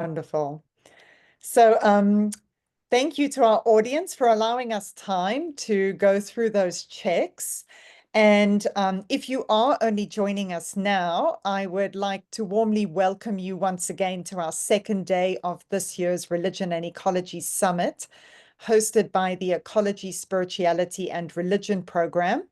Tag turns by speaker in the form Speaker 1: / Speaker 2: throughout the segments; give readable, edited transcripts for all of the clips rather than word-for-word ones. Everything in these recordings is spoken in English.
Speaker 1: Wonderful. So thank you to our audience for allowing us time to go through those checks. And if you are only joining us now, I would like to warmly welcome you once again to our second day of this year's Religion and Ecology Summit, hosted by the Ecology, Spirituality and Religion program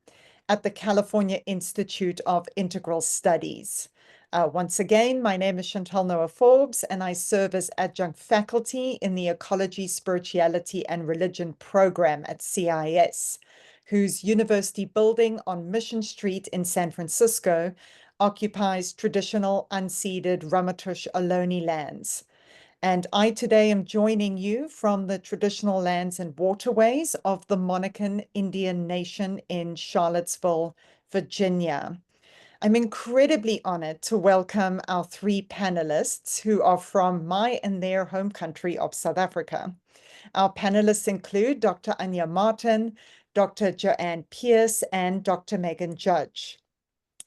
Speaker 1: at the California Institute of Integral Studies. Once again, my name is Chantal Noah Forbes, and I serve as adjunct faculty in the Ecology, Spirituality and Religion program at CIS, whose university building on Mission Street in San Francisco occupies traditional unceded Ramaytush Ohlone lands. And I today am joining you from the traditional lands and waterways of the Monacan Indian Nation in Charlottesville, Virginia. I'm incredibly honored to welcome our three panelists who are from my and their home country of South Africa. Our panelists include Dr. Anya Martin, Dr. Joanne Pierce, and Dr. Megan Judge.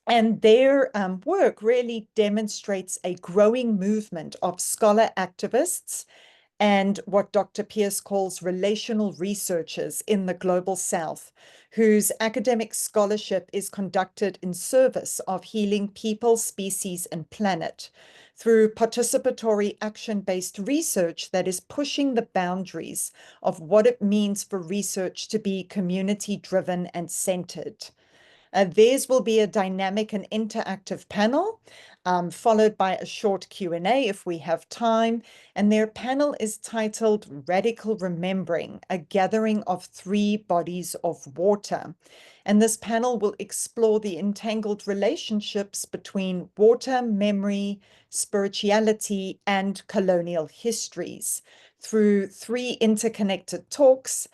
Speaker 1: And their work really demonstrates a growing movement of scholar activists and what Dr. Pierce calls relational researchers in the Global South, whose academic scholarship is conducted in service of healing people, species, and planet through participatory action-based research that is pushing the boundaries of what it means for research to be community-driven and centered. Theirs will be a dynamic and interactive panel, followed by a short Q&A if we have time. And their panel is titled Radical Remembering, a Gathering of Three Bodies of Water. And this panel will explore the entangled relationships between water, memory, spirituality, and colonial histories through three interconnected talks.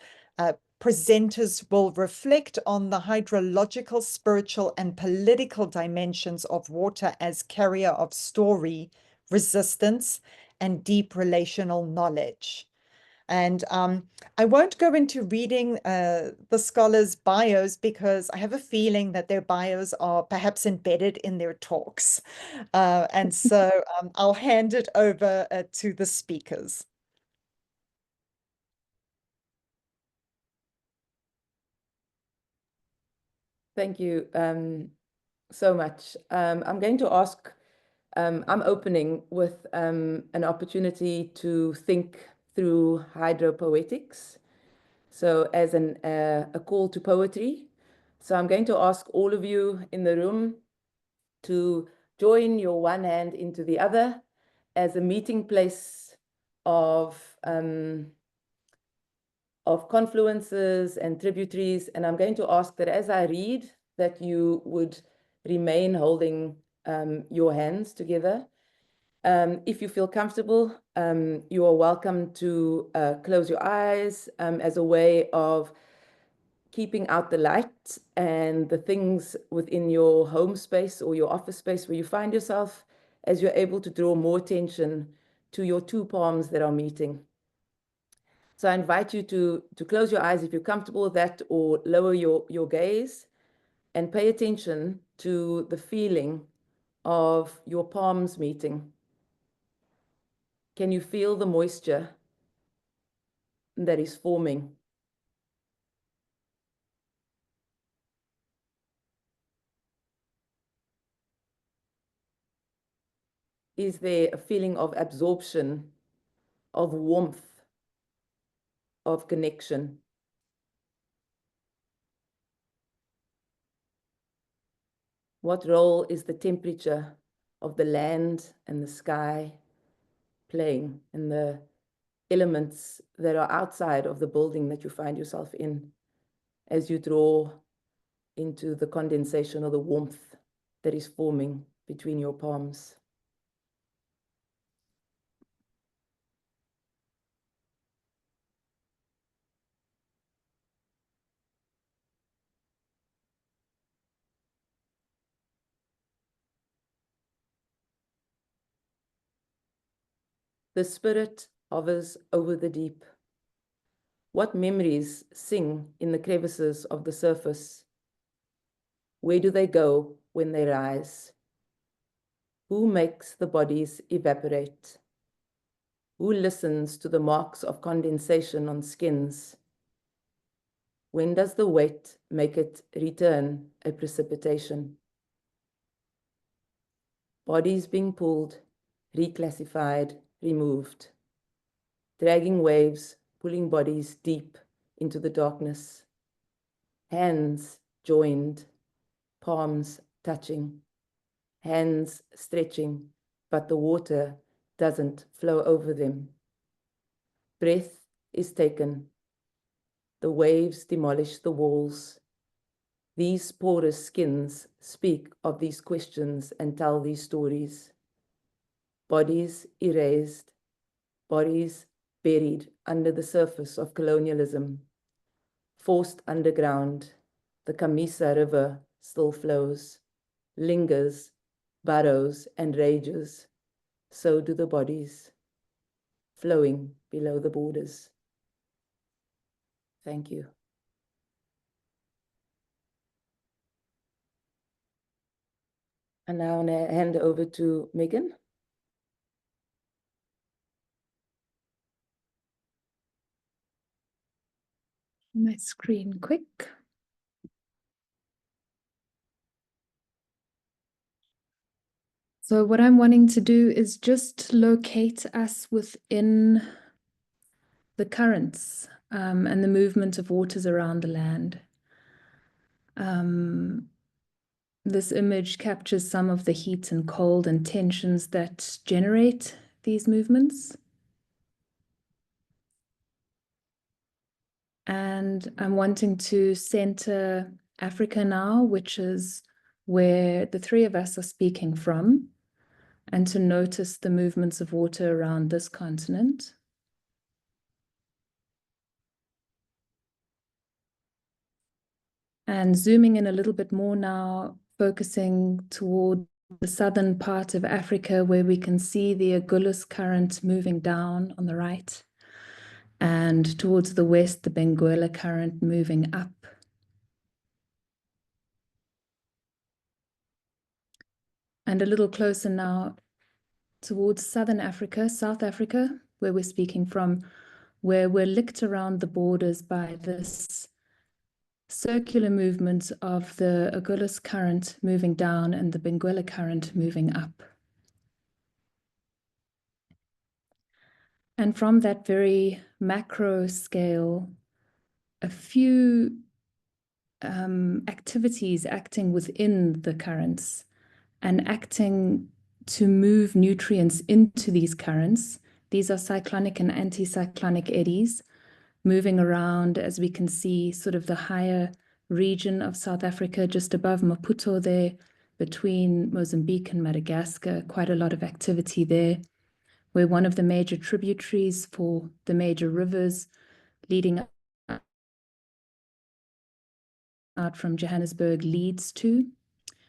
Speaker 1: Presenters will reflect on the hydrological, spiritual, and political dimensions of water as carrier of story, resistance, and deep relational knowledge. And I won't go into reading the scholars' bios because I have a feeling that their bios are perhaps embedded in their talks. And so I'll hand it over to the speakers.
Speaker 2: Thank you so much. I'm going to ask, I'm opening with an opportunity to think through hydropoetics. So as a call to poetry. So I'm going to ask all of you in the room to join your one hand into the other as a meeting place of confluences and tributaries. And I'm going to ask that as I read, that you would remain holding your hands together. If you feel comfortable, you are welcome to close your eyes as a way of keeping out the light and the things within your home space or your office space where you find yourself, as you're able to draw more attention to your two palms that are meeting. So I invite you to close your eyes if you're comfortable with that, or lower your gaze and pay attention to the feeling of your palms meeting. Can you feel the moisture that is forming? Is there a feeling of absorption, of warmth, of connection? What role is the temperature of the land and the sky playing, and the elements that are outside of the building that you find yourself in as you draw into the condensation or the warmth that is forming between your palms? The spirit hovers over the deep. What memories sing in the crevices of the surface? Where do they go when they rise? Who makes the bodies evaporate? Who listens to the marks of condensation on skins? When does the weight make it return a precipitation? Bodies being pulled, reclassified, removed. Dragging waves, pulling bodies deep into the darkness. Hands joined, palms touching. Hands stretching, but the water doesn't flow over them. Breath is taken. The waves demolish the walls. These porous skins speak of these questions and tell these stories. Bodies erased, bodies buried under the surface of colonialism. Forced underground, the Camisa River still flows, lingers, burrows and rages. So do the bodies, flowing below the borders. Thank you. And now I'm going to hand over to Megan.
Speaker 3: My screen quick. So what I'm wanting to do is just locate us within the currents and the movement of waters around the land. This image captures some of the heat and cold and tensions that generate these movements. And I'm wanting to center Africa now, which is where the three of us are speaking from, and to notice the movements of water around this continent. And zooming in a little bit more now, focusing toward the southern part of Africa, where we can see the Agulhas current moving down on the right, and towards the west, the Benguela current moving up. And a little closer now towards southern Africa, South Africa, where we're speaking from, where we're licked around the borders by this circular movement of the Agulhas current moving down and the Benguela current moving up. And from that very macro scale, a few activities acting within the currents and acting to move nutrients into these currents. These are cyclonic and anticyclonic eddies moving around, as we can see, sort of the higher region of South Africa, just above Maputo there, between Mozambique and Madagascar, quite a lot of activity there. We're one of the major tributaries for the major rivers leading out from Johannesburg leads to.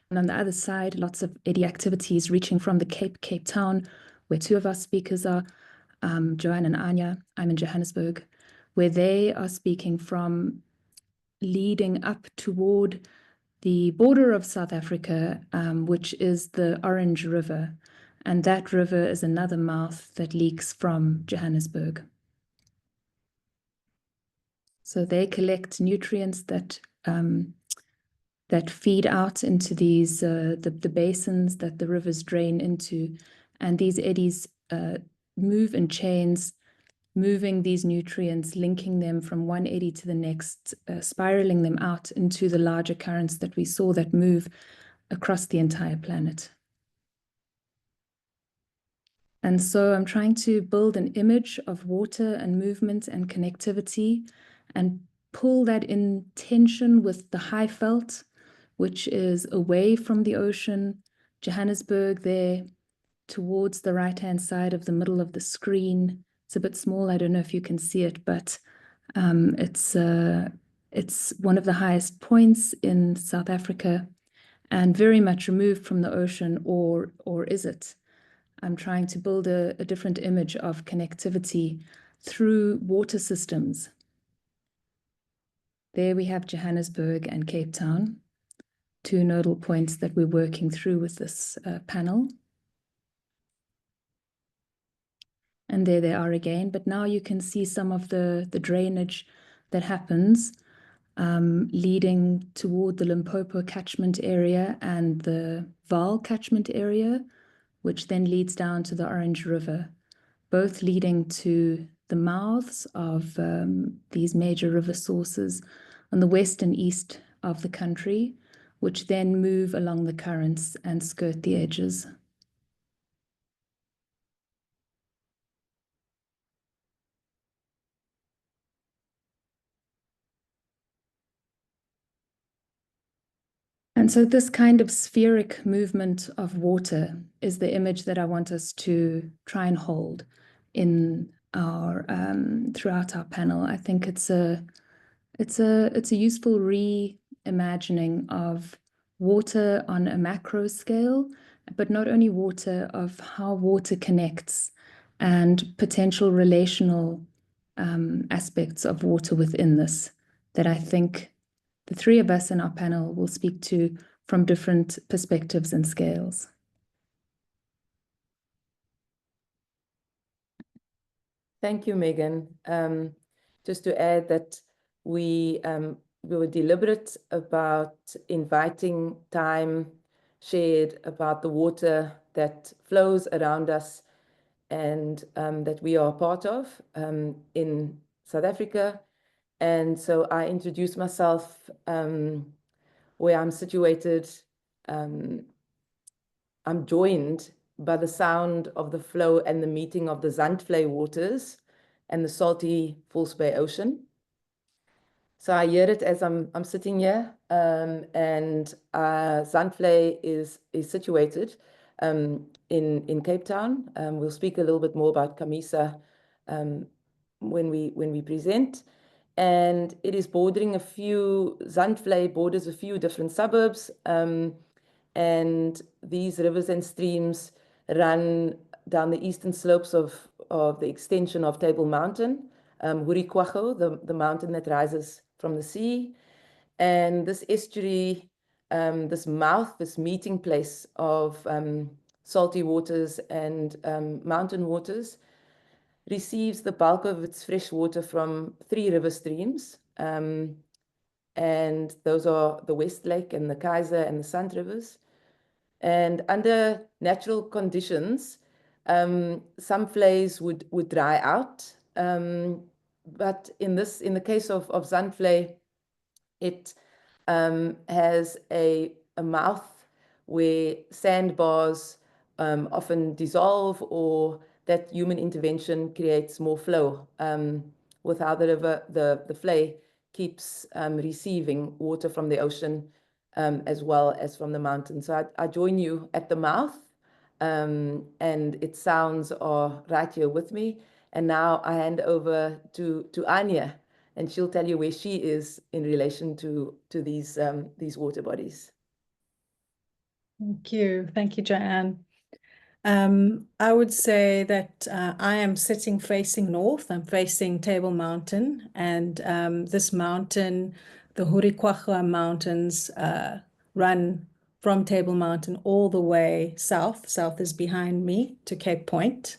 Speaker 3: And on the other side, lots of eddy activities reaching from the Cape Town, where two of our speakers are, Joanne and Anya. I'm in Johannesburg, where they are speaking from, leading up toward the border of South Africa, which is the Orange River. And that river is another mouth that leaks from Johannesburg. So they collect nutrients that that feed out into these the basins that the rivers drain into, and these eddies move in chains, moving these nutrients, linking them from one eddy to the next, spiraling them out into the larger currents that we saw that move across the entire planet. And so I'm trying to build an image of water and movement and connectivity and pull that in tension with the high veld, which is away from the ocean, Johannesburg there, towards the right-hand side of the middle of the screen. It's a bit small, I don't know if you can see it, but it's one of the highest points in South Africa and very much removed from the ocean, or is it? I'm trying to build a different image of connectivity through water systems. There we have Johannesburg and Cape Town, two nodal points that we're working through with this panel. And there they are again. But now you can see some of the drainage that happens leading toward the Limpopo catchment area and the Vaal catchment area, which then leads down to the Orange River, both leading to the mouths of these major river sources on the west and east of the country, which then move along the currents and skirt the edges. And so this kind of spheric movement of water is the image that I want us to try and hold in our throughout our panel. I think it's a useful reimagining of water on a macro scale, but not only water, of how water connects and potential relational aspects of water within this that I think the three of us in our panel will speak to from different perspectives and scales.
Speaker 2: Thank you, Megan. Just to add that we were deliberate about inviting time shared about the water that flows around us and that we are part of in South Africa. And so I introduced myself where I'm situated. I'm joined by the sound of the flow and the meeting of the Zandvlei waters and the salty False Bay Ocean. So I hear it as I'm sitting here, and Zandvlei is situated in Cape Town. We'll speak a little bit more about Camisa when we present. And it is bordering Zandvlei borders a few different suburbs, and these rivers and streams run down the eastern slopes of the extension of Table Mountain, Hurikwacho, the mountain that rises from the sea. And this estuary, this mouth, this meeting place of salty waters and mountain waters, receives the bulk of its fresh water from three river streams. And those are the West Lake and the Kaiser and the Sant rivers. And under natural conditions, some flays would dry out. But in the case of Zandvlei, it has a mouth where sandbars often dissolve, or that human intervention creates more flow with how the river, the flay keeps receiving water from the ocean as well as from the mountain. So I join you at the mouth, and its sounds are right here with me. And now I hand over to Anya, and she'll tell you where she is in relation to these water bodies.
Speaker 4: Thank you, Joanne. I would say that I am sitting facing north. I'm facing Table Mountain, and this mountain, the Hurikwacho Mountains, run from Table Mountain all the way south. South is behind me to Cape Point.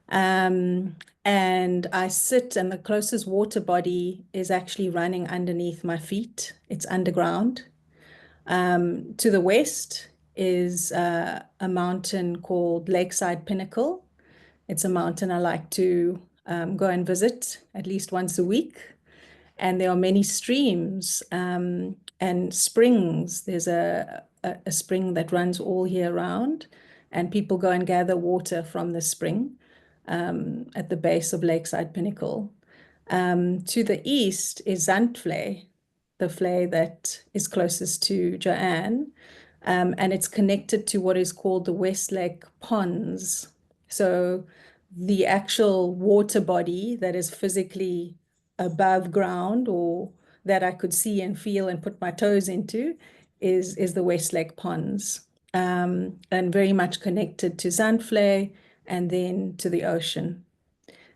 Speaker 4: And I sit, and the closest water body is actually running underneath my feet. It's underground. To the west is a mountain called Lakeside Pinnacle. It's a mountain I like to go and visit at least once a week. And there are many streams and springs. There's a spring that runs all year round, and people go and gather water from the spring at the base of Lakeside Pinnacle. To the east is Zandvlei, the flay that is closest to Joanne, and it's connected to what is called the West Lake Ponds. So the actual water body that is physically above ground, or that I could see and feel and put my toes into, is the West Lake Ponds, and very much connected to Zandvlei and then to the ocean.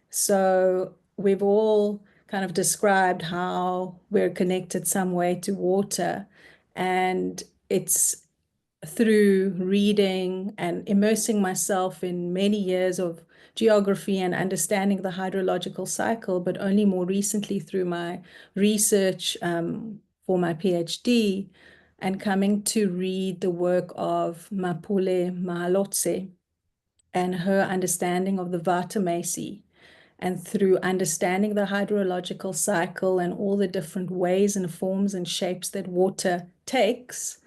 Speaker 4: So we've all kind of described how we're connected some way to water, and it's through reading and immersing myself in many years of geography and understanding the hydrological cycle, but only more recently through my research for my PhD and coming to read the work of Mapule Mahalotse and her understanding of the Vata Mesi. And through understanding the hydrological cycle and all the different ways and forms and shapes that water takes,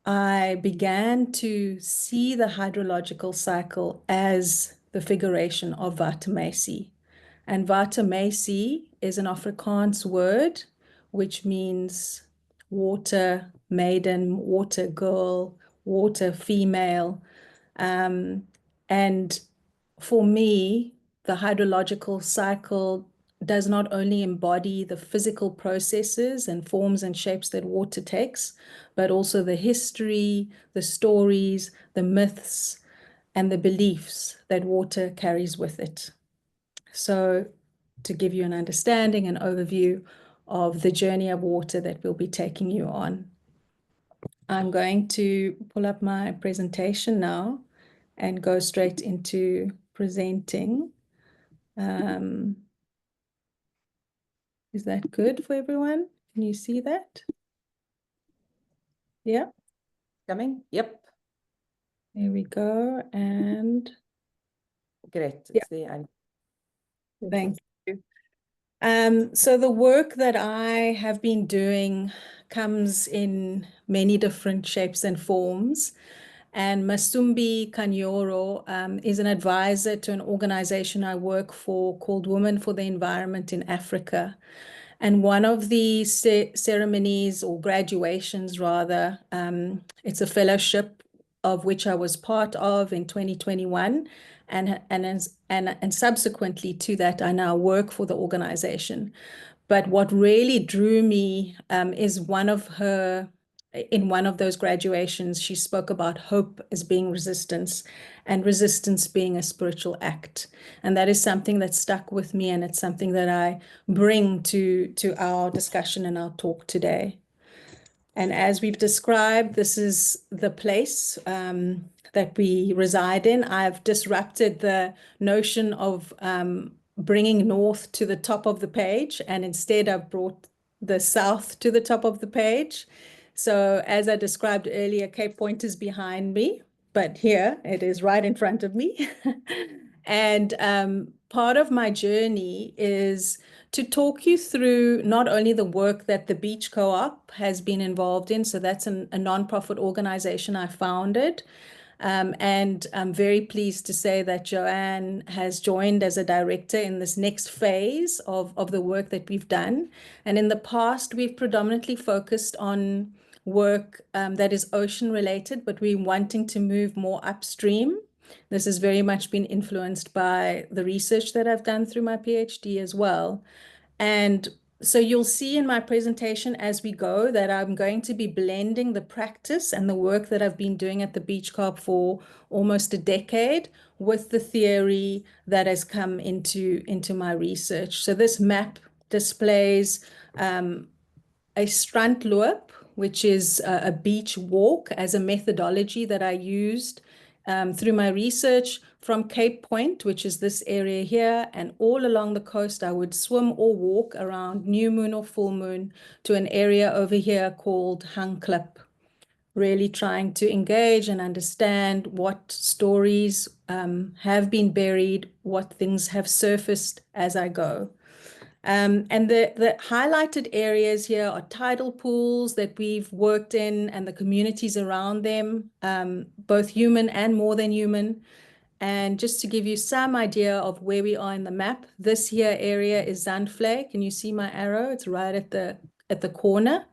Speaker 4: I began to see the hydrological cycle as the figuration of Vata Mesi. And Vata Mesi is an Afrikaans word, which means water maiden, water girl, water female. And for me, the hydrological cycle does not only embody the physical processes and forms and shapes that water takes, but also the history, the stories, the myths, and the beliefs that water carries with it. So to give you an understanding and overview of the journey of water that we'll be taking you on. I'm going to pull up my presentation now and go straight into presenting. Is that good for everyone? Can you see that? Yeah.
Speaker 2: Coming? Yep.
Speaker 4: There we go. And
Speaker 2: Great.
Speaker 4: yeah.
Speaker 2: It's there.
Speaker 4: Thank you. So the work that I have been doing comes in many different shapes and forms. And Masumbi Kanyoro is an advisor to an organization I work for called Women for the Environment in Africa. And one of the ceremonies or graduations, rather, it's a fellowship of which I was part of in 2021. And subsequently to that, I now work for the organization. But what really drew me is in one of those graduations, she spoke about hope as being resistance and resistance being a spiritual act. And that is something that stuck with me, and it's something that I bring to our discussion and our talk today. And as we've described, this is the place that we reside in. I've disrupted the notion of bringing north to the top of the page, and instead I've brought the south to the top of the page. So as I described earlier, Cape Point is behind me, but here it is right in front of me. And part of my journey is to talk you through not only the work that the Beach Co-op has been involved in, so that's a nonprofit organization I founded. And I'm very pleased to say that Joanne has joined as a director in this next phase of the work that we've done. And in the past, we've predominantly focused on work that is ocean related, but we're wanting to move more upstream. This has very much been influenced by the research that I've done through my PhD as well. And so you'll see in my presentation as we go that I'm going to be blending the practice and the work that I've been doing at the Beach Co-op for almost a decade with the theory that has come into my research. So this map displays a strandloop, which is a beach walk as a methodology that I used through my research from Cape Point, which is this area here, and all along the coast, I would swim or walk around new moon or full moon to an area over here called Hang Klip, really trying to engage and understand what stories have been buried, what things have surfaced as I go. And the highlighted areas here are tidal pools that we've worked in and the communities around them, both human and more than human. And just to give you some idea of where we are in the map, this here area is Zandvlei. Can you see my arrow? It's right at the corner.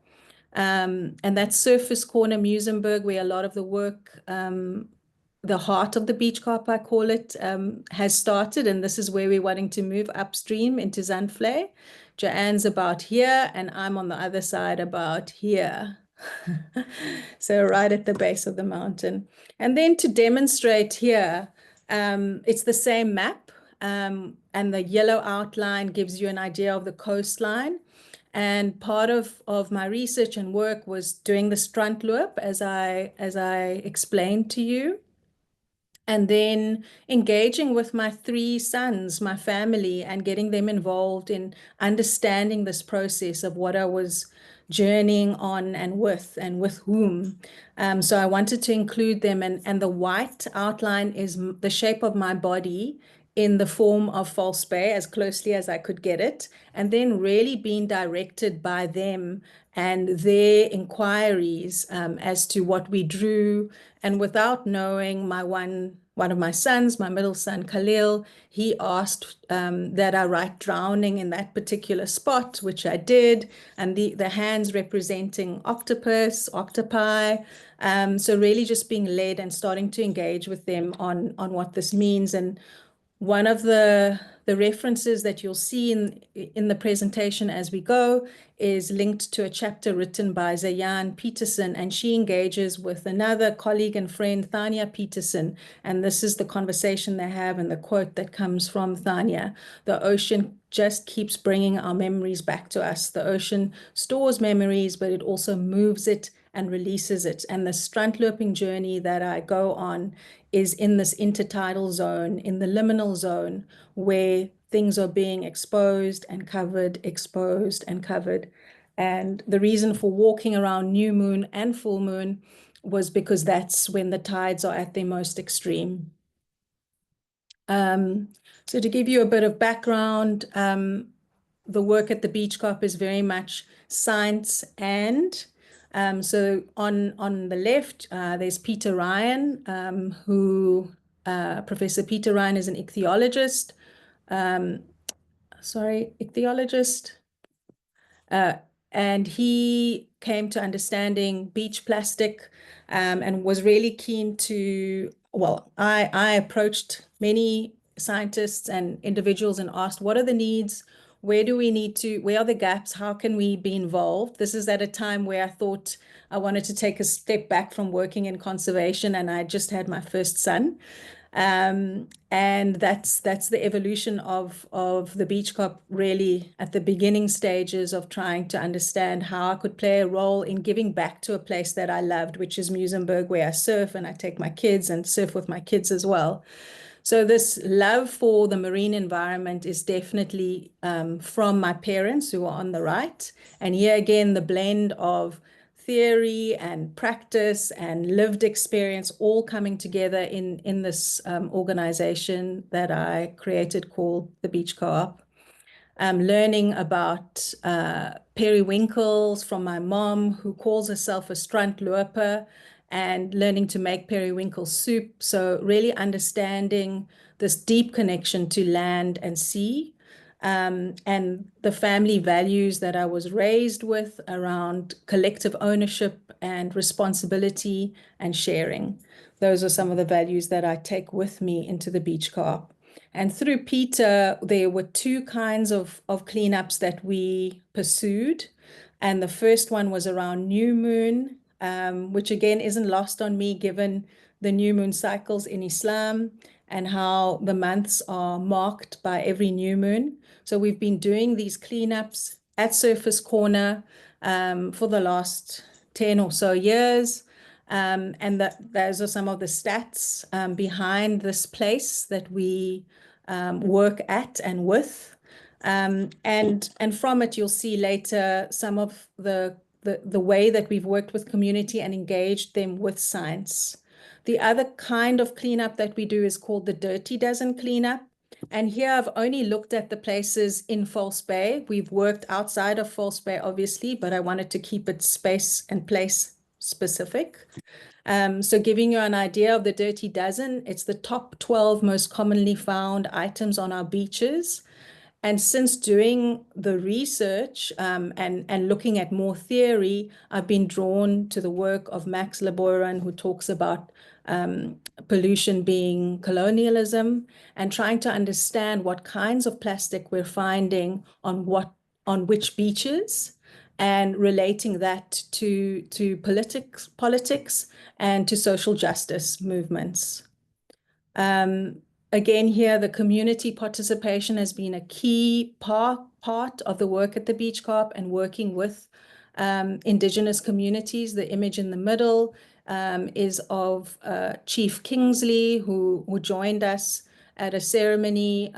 Speaker 4: And that's Surface Corner, Muizenberg, where a lot of the work, the heart of the Beach Co-op, I call it, has started. And this is where we're wanting to move upstream into Zandvlei. Joanne's about here, and I'm on the other side about here. So right at the base of the mountain. And then to demonstrate here, it's the same map, and the yellow outline gives you an idea of the coastline. And part of my research and work was doing the strandloop, as I explained to you. And then engaging with my 3 sons, my family, and getting them involved in understanding this process of what I was journeying on and with whom. So I wanted to include them, and the white outline is the shape of my body in the form of false bay as closely as I could get it, and then really being directed by them and their inquiries as to what we drew. And without knowing, one of my sons, my middle son, Khalil, he asked that I write drowning in that particular spot, which I did, and the hands representing octopus, octopi. So really just being led and starting to engage with them on what this means. And one of the references that you'll see in the presentation as we go is linked to a chapter written by Zayan Peterson, and she engages with another colleague and friend, Thania Peterson, and this is the conversation they have and the quote that comes from Thania. The ocean just keeps bringing our memories back to us. The ocean stores memories, but it also moves it and releases it. And the strunt-looping journey that I go on is in this intertidal zone, in the liminal zone, where things are being exposed and covered, exposed and covered. And the reason for walking around new moon and full moon was because that's when the tides are at their most extreme. So to give you a bit of background, the work at the Beach Carp is very much science and so on the left, there's Peter Ryan, Professor Peter Ryan is an ichthyologist. Ichthyologist. And he came to understanding beach plastic and was really keen to, well, I approached many scientists and individuals and asked, what are the needs? Where are the gaps? How can we be involved? This is at a time where I thought I wanted to take a step back from working in conservation, and I just had my first son. And that's the evolution of the Beach Carp, really at the beginning stages of trying to understand how I could play a role in giving back to a place that I loved, which is Muizenberg, where I surf and I take my kids and surf with my kids as well. So this love for the marine environment is definitely from my parents, who are on the right. And here again, the blend of theory and practice and lived experience all coming together in this organization that I created called the Beach Co-op. Learning about periwinkles from my mom, who calls herself a struntloper, and learning to make periwinkle soup. So really understanding this deep connection to land and sea, and the family values that I was raised with around collective ownership and responsibility and sharing. Those are some of the values that I take with me into the Beach Co-op. And through Peter, there were 2 kinds of cleanups that we pursued. And the first one was around new moon, which again isn't lost on me given the new moon cycles in Islam and how the months are marked by every new moon. So we've been doing these cleanups at Surface Corner for the last 10 or so years. And those are some of the stats behind this place that we work at and with. And from it, you'll see later some of the way that we've worked with community and engaged them with science. The other kind of cleanup that we do is called the Dirty Dozen cleanup. And here I've only looked at the places in False Bay. We've worked outside of False Bay, obviously, but I wanted to keep it space and place specific. So giving you an idea of the Dirty Dozen, it's the top 12 most commonly found items on our beaches. And since doing the research and looking at more theory, I've been drawn to the work of Max Laboran, who talks about pollution being colonialism, and trying to understand what kinds of plastic we're finding on which beaches, and relating that to politics and to social justice movements. Again, here, the community participation has been a key part of the work at the Beach Co-op, and working with Indigenous communities. The image in the middle is of Chief Kingsley, who joined us at a ceremony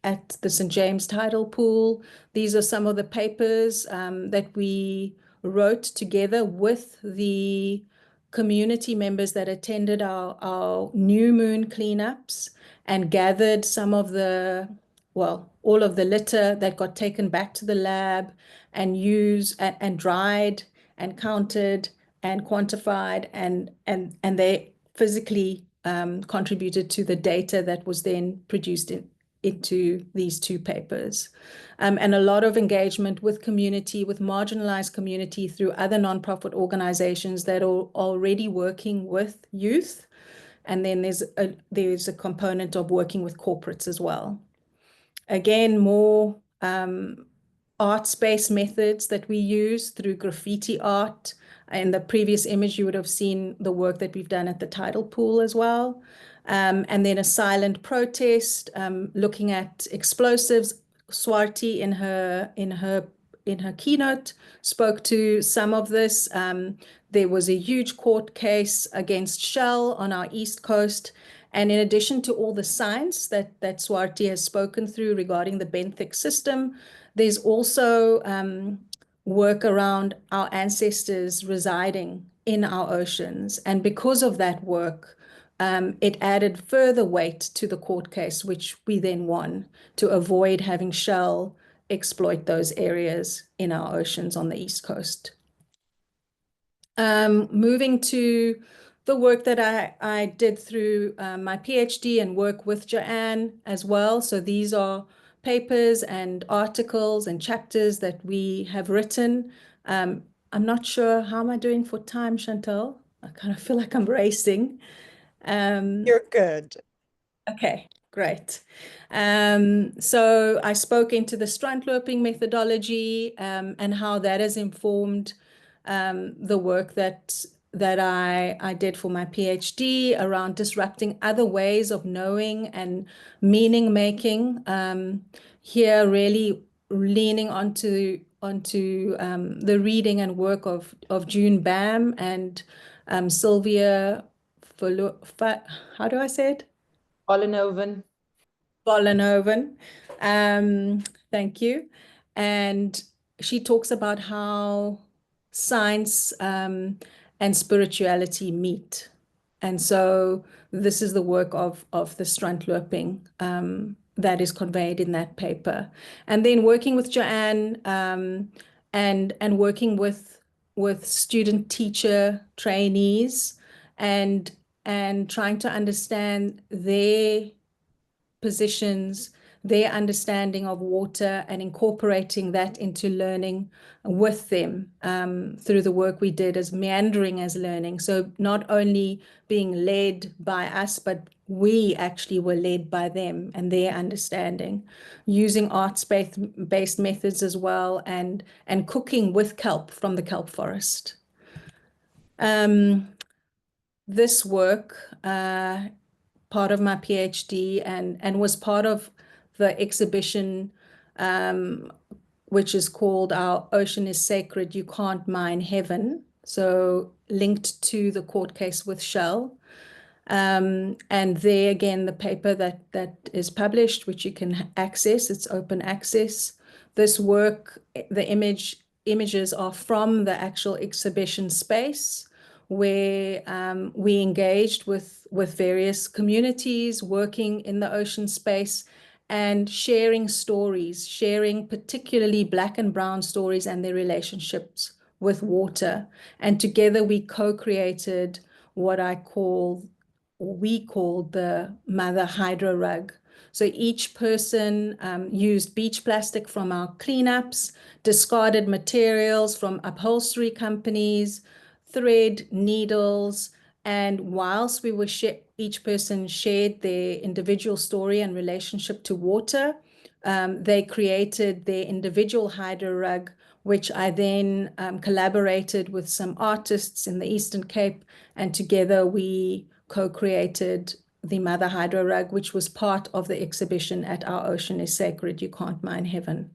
Speaker 4: at the St. James Tidal Pool. These are some of the papers that we wrote together with the community members that attended our new moon cleanups and gathered some of the, well, all of the litter that got taken back to the lab and used and dried and counted and quantified, and they physically contributed to the data that was then produced into these two papers. And a lot of engagement with community, with marginalized community through other nonprofit organizations that are already working with youth. And then there's a component of working with corporates as well. Again, more art-based methods that we use through graffiti art. In the previous image, you would have seen the work that we've done at the tidal pool as well. And then a silent protest, looking at explosives. Swati in her keynote spoke to some of this. There was a huge court case against Shell on our East Coast. And in addition to all the science that Swati has spoken through regarding the benthic system, there's also work around our ancestors residing in our oceans. And because of that work, it added further weight to the court case, which we then won, to avoid having Shell exploit those areas in our oceans on the East Coast. Moving to the work that I did through my PhD and work with Joanne as well. So these are papers and articles and chapters that we have written. I'm not sure, how am I doing for time, Chantal? I kind of feel like I'm racing.
Speaker 1: You're good.
Speaker 4: Okay, great. So I spoke into the strandloping methodology and how that has informed the work that I did for my PhD around disrupting other ways of knowing and meaning making. Here, really leaning onto the reading and work of June Bam and Sylvia. How do I say it?
Speaker 2: Vollenhoven.
Speaker 4: Vollenhoven. Thank you. And she talks about how science and spirituality meet. And so this is the work of the strandloping that is conveyed in that paper. And then working with Joanne and working with student teacher trainees and trying to understand their positions, their understanding of water, and incorporating that into learning with them through the work we did as meandering as learning. So not only being led by us, but we actually were led by them and their understanding, using arts-based methods as well, and cooking with kelp from the kelp forest. This work, part of my PhD and was part of the exhibition, which is called Our Ocean is Sacred, You Can't Mine Heaven. So linked to the court case with Shell. And there again, the paper that is published, which you can access, it's open access. This work, the images are from the actual exhibition space, where we engaged with various communities working in the ocean space and sharing stories, sharing particularly Black and Brown stories and their relationships with water. And together we co-created what we called the Mother Hydro Rug. So each person used beach plastic from our cleanups, discarded materials from upholstery companies, thread, needles, and whilst we were each person shared their individual story and relationship to water, they created their individual hydro rug, which I then collaborated with some artists in the Eastern Cape, and together we co-created the Mother Hydro Rug, which was part of the exhibition at Our Ocean is Sacred, You Can't Mine Heaven.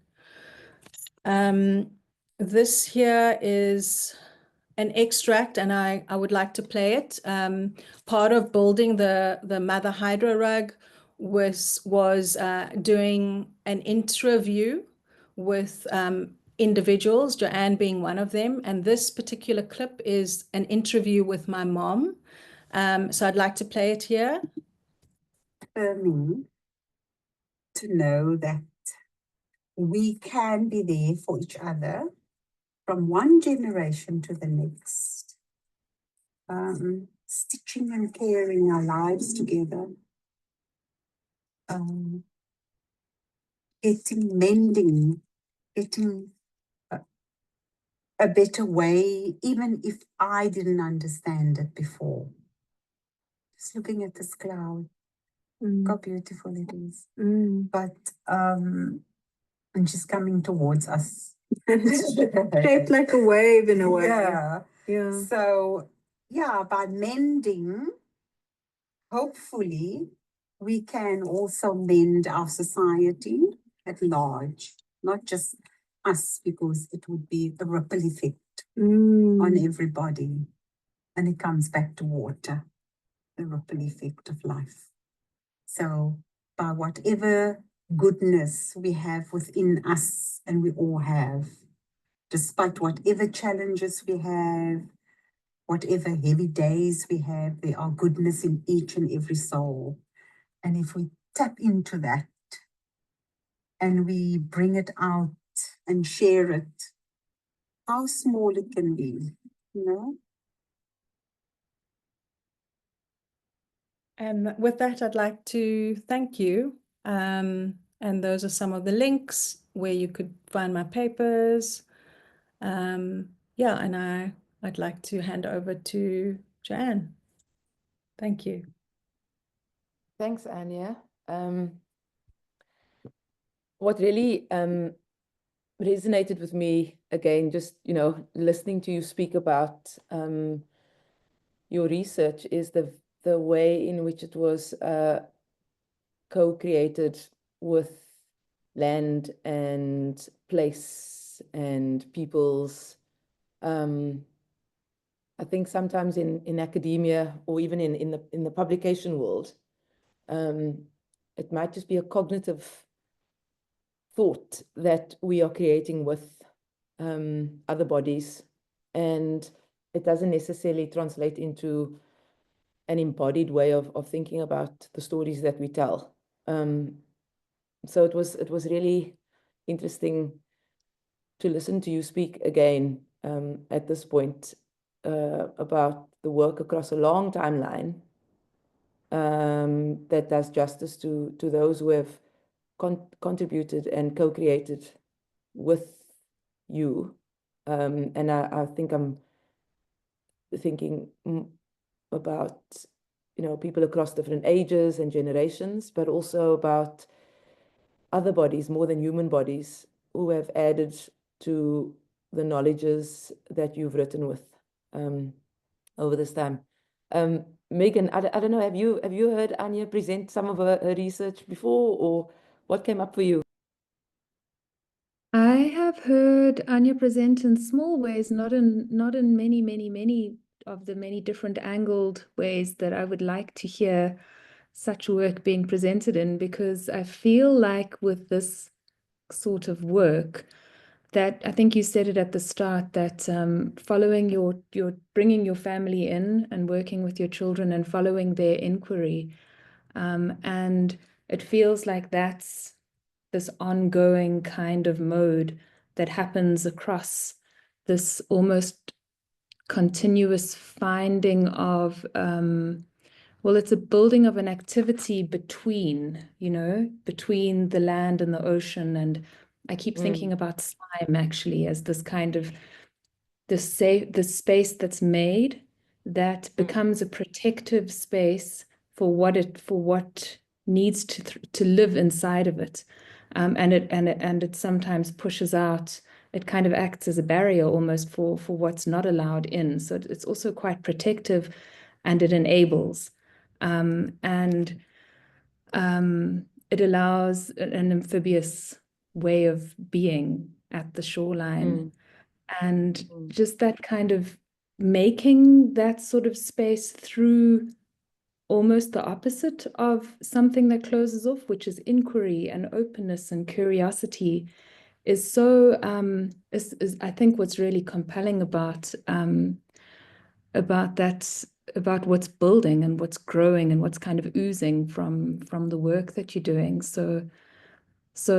Speaker 4: This here is an extract, and I would like to play it. Part of building the Mother Hydro Rug was doing an interview with individuals, Joanne being one of them. And this particular clip is an interview with my mom. So I'd like to play it here.
Speaker 5: For me, to know that we can be there for each other from one generation to the next, stitching and carrying our lives together, mending, getting a better way, even if I didn't understand it before. Just looking at this cloud, how beautiful it is. But and she's coming towards us.
Speaker 6: Shaped like a wave in a way.
Speaker 5: Yeah.
Speaker 6: Yeah.
Speaker 5: So, yeah, by mending, hopefully, we can also mend our society at large, not just us, because it would be a ripple effect on everybody. And it comes back to water, the ripple effect of life. So, by whatever goodness we have within us, and we all have, despite whatever challenges we have, whatever heavy days we have, there are goodness in each and every soul. And if we tap into that and we bring it out and share it, how small it can be, you know?
Speaker 4: And with that, I'd like to thank you. And those are some of the links where you could find my papers. Yeah, and I'd like to hand over to Joanne. Thank you.
Speaker 2: Thanks, Anya. What really resonated with me, again, just, listening to you speak about your research, is the way in which it was co-created with land and place and peoples. I think sometimes in academia, or even in the publication world, it might just be a cognitive thought that we are creating with other bodies, and it doesn't necessarily translate into an embodied way of thinking about the stories that we tell. So it was really interesting to listen to you speak again at this point about the work across a long timeline that does justice to those who have contributed and co-created with you. And I think I'm thinking about, people across different ages and generations, but also about other bodies, more than human bodies, who have added to the knowledges that you've written with over this time. Megan, I don't know, have you heard Anya present some of her research before, or what came up for you?
Speaker 3: I have heard Anya present in small ways, not in many of the many different angled ways that I would like to hear such work being presented in, because I feel like with this sort of work, that I think you said it at the start, that following your bringing your family in and working with your children and following their inquiry, and it feels like that's this ongoing kind of mode that happens across this almost continuous finding of well, it's a building of an activity between the land and the ocean. And I keep thinking about slime actually as this kind of the space that's made that becomes a protective space for what needs to live inside of it. And it sometimes pushes out. It kind of acts as a barrier almost for what's not allowed in. So it's also quite protective, and it enables. And it allows an amphibious way of being at the shoreline. And just that kind of making that sort of space through almost the opposite of something that closes off, which is inquiry and openness and curiosity, is so is I think what's really compelling about that, about what's building and what's growing and what's kind of oozing from the work that you're doing. So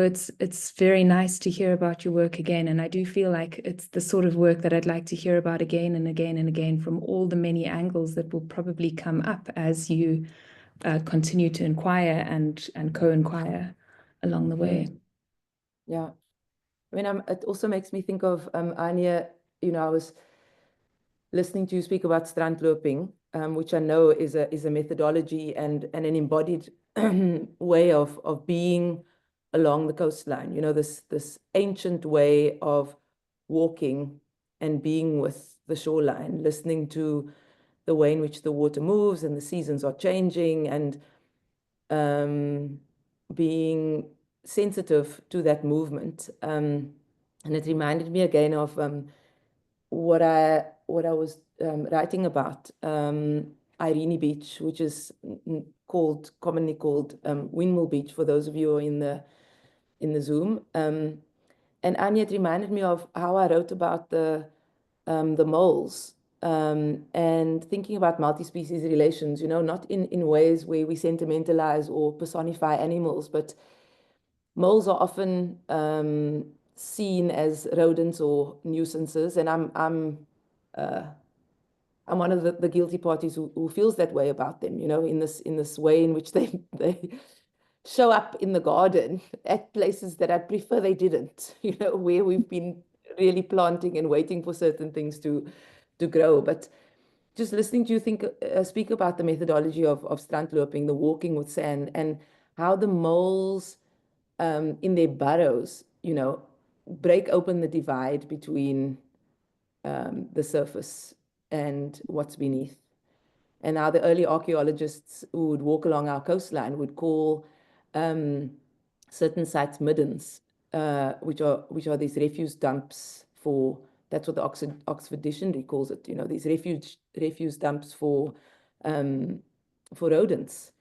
Speaker 3: it's very nice to hear about your work again, and I do feel like it's the sort of work that I'd like to hear about again and again and again from all the many angles that will probably come up as you continue to inquire and co-inquire along the way.
Speaker 2: Yeah. I mean, it also makes me think of Anya, you know, I was listening to you speak about strandloping, which I know is a methodology and an embodied way of being along the coastline. You know, this ancient way of walking and being with the shoreline, listening to the way in which the water moves and the seasons are changing, and being sensitive to that movement. And it reminded me again of what I was writing about, Irene Beach, which is commonly called Windmill Beach for those of you who are in the Zoom. And Anya, it reminded me of how I wrote about the moles, and thinking about multi-species relations, you know, not in ways where we sentimentalize or personify animals, but moles are often seen as rodents or nuisances, and I'm one of the guilty parties who feels that way about them, you know, in this way in which they show up in the garden at places that I prefer they didn't, you know, where we've been really planting and waiting for certain things to grow. But just listening to you speak about the methodology of strandloping, the walking with sand, and how the moles in their burrows, you know, break open the divide between the surface and what's beneath. And now the early archaeologists who would walk along our coastline would call certain sites middens, which are these refuse dumps for, that's what the Oxford Dictionary calls it, you know, these refuse dumps for rodents.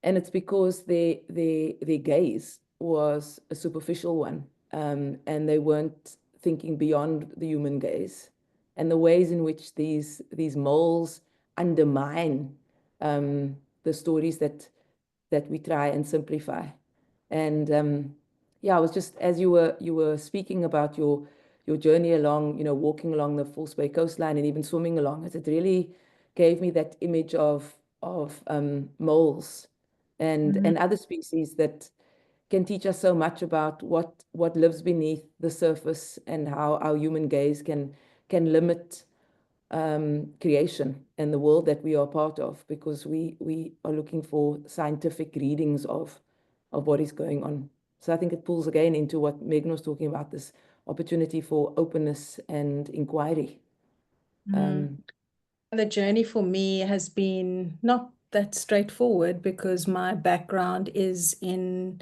Speaker 2: And it's because their gaze was a superficial one, and they weren't thinking beyond the human gaze. And the ways in which these moles undermine the stories that we try and simplify. And yeah, I was just, as you were speaking about your journey along, you know, walking along the False Bay coastline and even swimming along it, it really gave me that image of moles and other species that can teach us so much about what lives beneath the surface and how our human gaze can limit creation and the world that we are part of, because we are looking for scientific readings of what is going on. So I think it pulls again into what Megan was talking about, this opportunity for openness and inquiry.
Speaker 4: The journey for me has been not that straightforward because my background is in,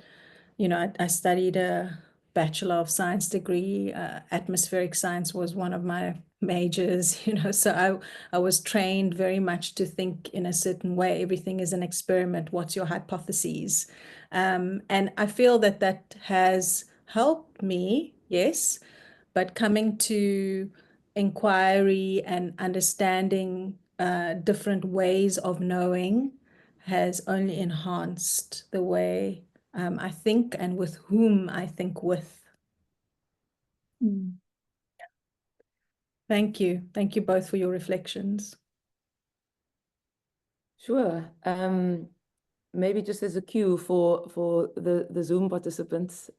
Speaker 4: you know, I studied a Bachelor of Science degree. Atmospheric science was one of my majors, you know, so I was trained very much to think in a certain way. Everything is an experiment. What's your hypotheses? And I feel that has helped me, yes, but coming to inquiry and understanding different ways of knowing has only enhanced the way I think and with whom I think with. Thank you. Thank you both for your reflections.
Speaker 2: Sure. Maybe just as a cue for the Zoom participants,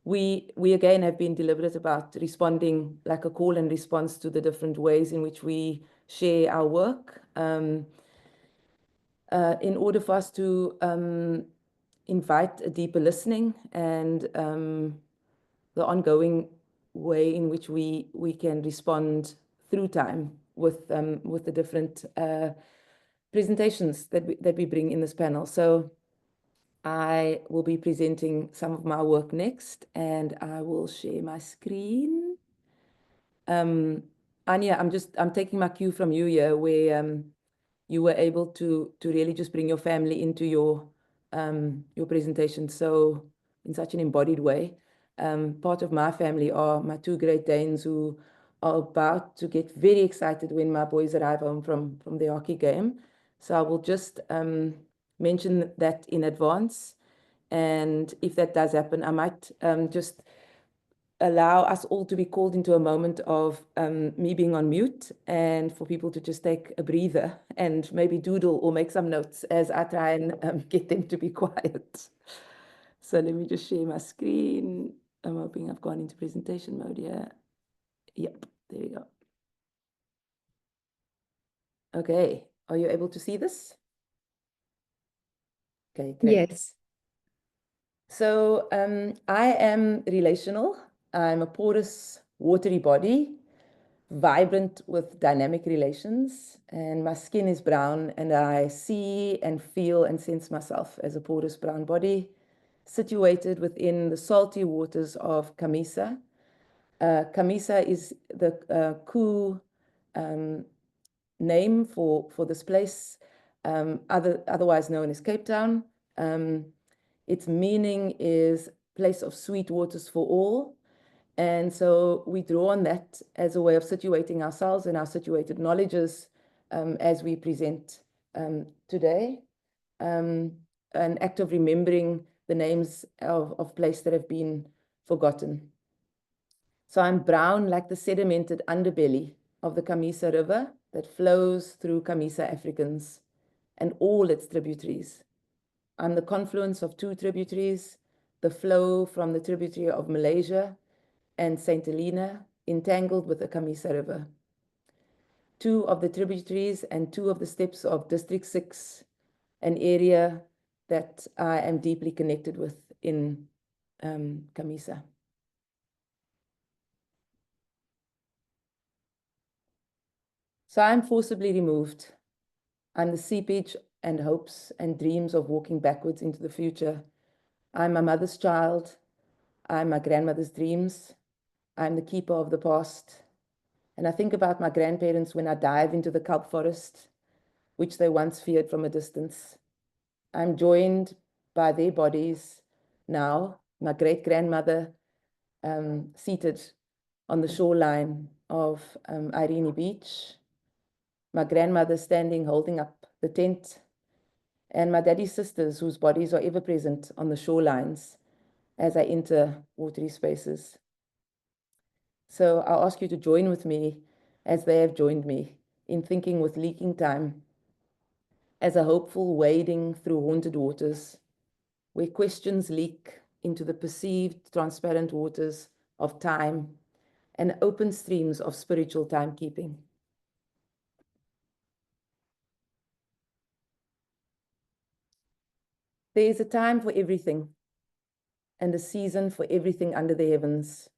Speaker 2: we again have been deliberate about responding like a call and response to the different ways in which we share our work, in order for us to invite a deeper listening and the ongoing way in which we can respond through time with the different presentations that we bring in this panel. So I will be presenting some of my work next, and I will share my screen. Anya, I'm taking my cue from you here, where you were able to really just bring your family into your presentation so in such an embodied way. Part of my family are my 2 Great Danes, who are about to get very excited when my boys arrive home from the hockey game. So I will just mention that in advance. And if that does happen, I might just allow us all to be called into a moment of me being on mute, and for people to just take a breather and maybe doodle or make some notes as I try and get them to be quiet. So let me just share my screen. I'm hoping I've gone into presentation mode here. Yep, there we go. Okay, are you able to see this? Okay, great.
Speaker 3: Yes.
Speaker 2: So I am relational. I'm a porous, watery body, vibrant with dynamic relations, and my skin is brown, and I see and feel and sense myself as a porous brown body situated within the salty waters of Camisa. Camisa is the Ku name for this place, otherwise known as Cape Town. Its meaning is place of sweet waters for all. And so we draw on that as a way of situating ourselves and our situated knowledges as we present today. An act of remembering the names of places that have been forgotten. So I'm brown like the sedimented underbelly of the Camisa River that flows through Camisa Africans and all its tributaries. I'm the confluence of 2 tributaries, the flow from the tributary of Malaysia and St. Helena, entangled with the Camisa River. 2 of the tributaries and 2 of the steps of District 6, an area that I am deeply connected with in Camisa. So I'm forcibly removed. I'm the seepage and hopes and dreams of walking backwards into the future. I'm my mother's child. I'm my grandmother's dreams. I'm the keeper of the past. And I think about my grandparents when I dive into the kelp forest, which they once feared from a distance. I'm joined by their bodies now, my great-grandmother seated on the shoreline of Irene Beach, my grandmother standing holding up the tent, and my daddy's sisters whose bodies are ever present on the shorelines as I enter watery spaces. So I'll ask you to join with me as they have joined me in thinking with leaking time, as a hopeful wading through haunted waters, where questions leak into the perceived transparent waters of time and open streams of spiritual timekeeping. There is a time for everything and a season for everything under the heavens,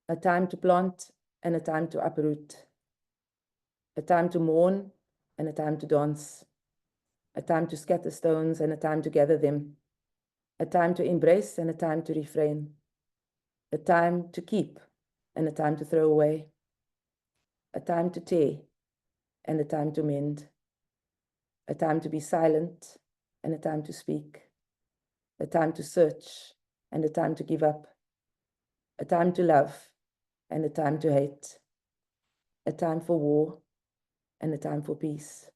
Speaker 2: a time to plant and a time to uproot, a time to mourn and a time to dance, a time to scatter stones and a time to gather them, a time to embrace and a time to refrain, a time to keep and a time to throw away, a time to tear and a time to mend, a time to be silent and a time to speak, a time to search and a time to give up, a time to love and a time to hate, a time for war and a time for peace.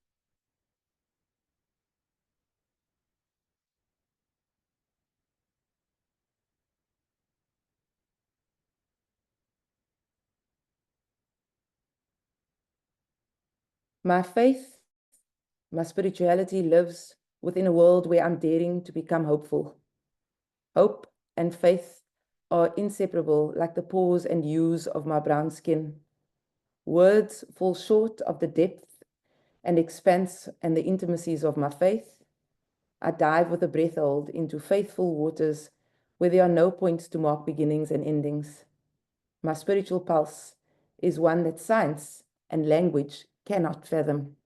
Speaker 2: My faith, my spirituality lives within a world where I'm daring to become hopeful. Hope and faith are inseparable, like the pores and hues of my brown skin. Words fall short of the depth and expanse and the intimacies of my faith. I dive with a breath hold into faithful waters where there are no points to mark beginnings and endings. My spiritual pulse is one that science and language cannot fathom.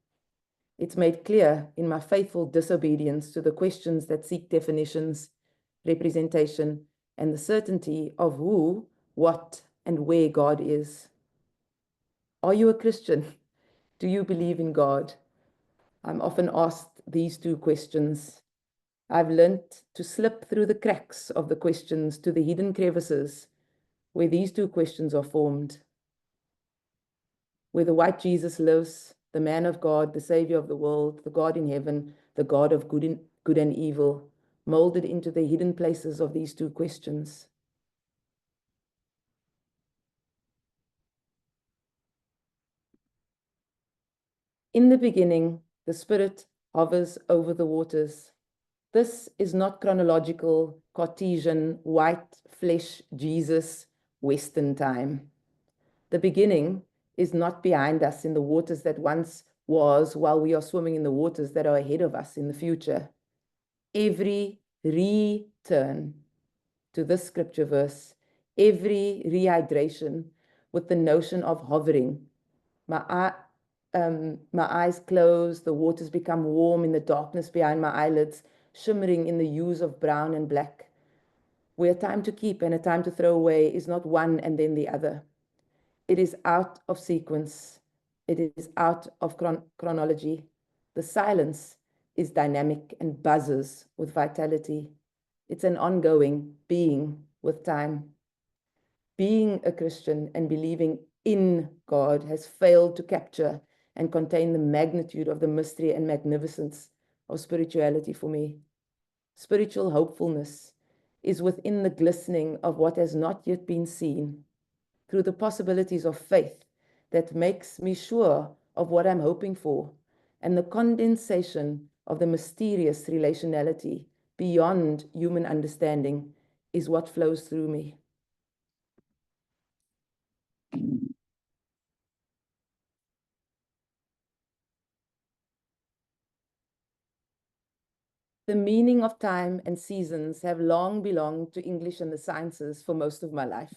Speaker 2: It's made clear in my faithful disobedience to the questions that seek definitions, representation, and the certainty of who, what, and where God is. Are you a Christian? Do you believe in God? I'm often asked these two questions. I've learnt to slip through the cracks of the questions to the hidden crevices where these two questions are formed. Where the white Jesus lives, the man of God, the savior of the world, the God in heaven, the God of good and evil, molded into the hidden places of these two questions. In the beginning, the Spirit hovers over the waters. This is not chronological, Cartesian, white flesh Jesus, Western time. The beginning is not behind us in the waters that once was, while we are swimming in the waters that are ahead of us in the future. Every return to this scripture verse, every rehydration with the notion of hovering. My eyes close, the waters become warm in the darkness behind my eyelids, shimmering in the hues of brown and black. Where a time to keep and a time to throw away is not one and then the other. It is out of sequence. It is out of chronology. The silence is dynamic and buzzes with vitality. It's an ongoing being with time. Being a Christian and believing in God has failed to capture and contain the magnitude of the mystery and magnificence of spirituality for me. Spiritual hopefulness is within the glistening of what has not yet been seen, through the possibilities of faith that makes me sure of what I'm hoping for, and the condensation of the mysterious relationality beyond human understanding is what flows through me. The meaning of time and seasons have long belonged to English and the sciences for most of my life.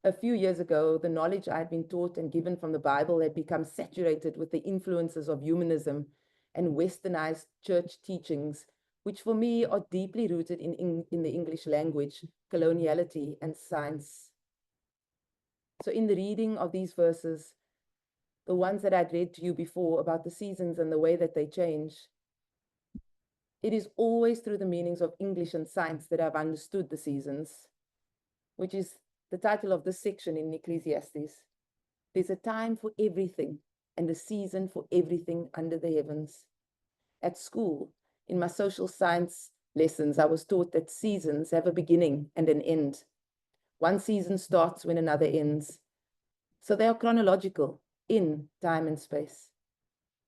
Speaker 2: A few years ago, the knowledge I had been taught and given from the Bible had become saturated with the influences of humanism and westernized church teachings, which for me are deeply rooted in the English language, coloniality, and science. So in the reading of these verses, the ones that I'd read to you before about the seasons and the way that they change, it is always through the meanings of English and science that I've understood the seasons, which is the title of this section in Ecclesiastes. There's a time for everything and a season for everything under the heavens. At school, in my social science lessons, I was taught that seasons have a beginning and an end. One season starts when another ends. So they are chronological in time and space.